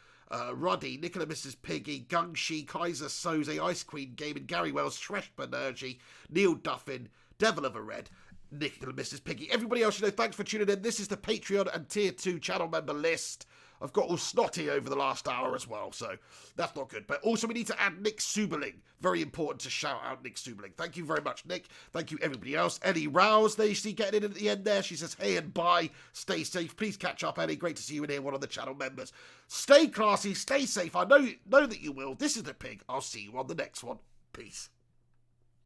Ruddy, Nicola Mrs. Piggy, Gungshi, Kaiser Soze, Ice Queen Gaming, Gary Wells, Shresht Banerjee, Neil Duffin, Devil of a Red, Nicola Mrs. Piggy. Everybody else, thanks for tuning in. This is the Patreon and Tier 2 channel member list. I've got all snotty over the last hour as well, so that's not good. But also we need to add Nick Suberling. Very important to shout out Nick Suberling. Thank you very much, Nick. Thank you, everybody else. Ellie Rouse, there you see getting in at the end there. She says, hey and bye. Stay safe. Please catch up, Ellie. Great to see you in here, one of the channel members. Stay classy. Stay safe. I know that you will. This is The Pig. I'll see you on the next one. Peace.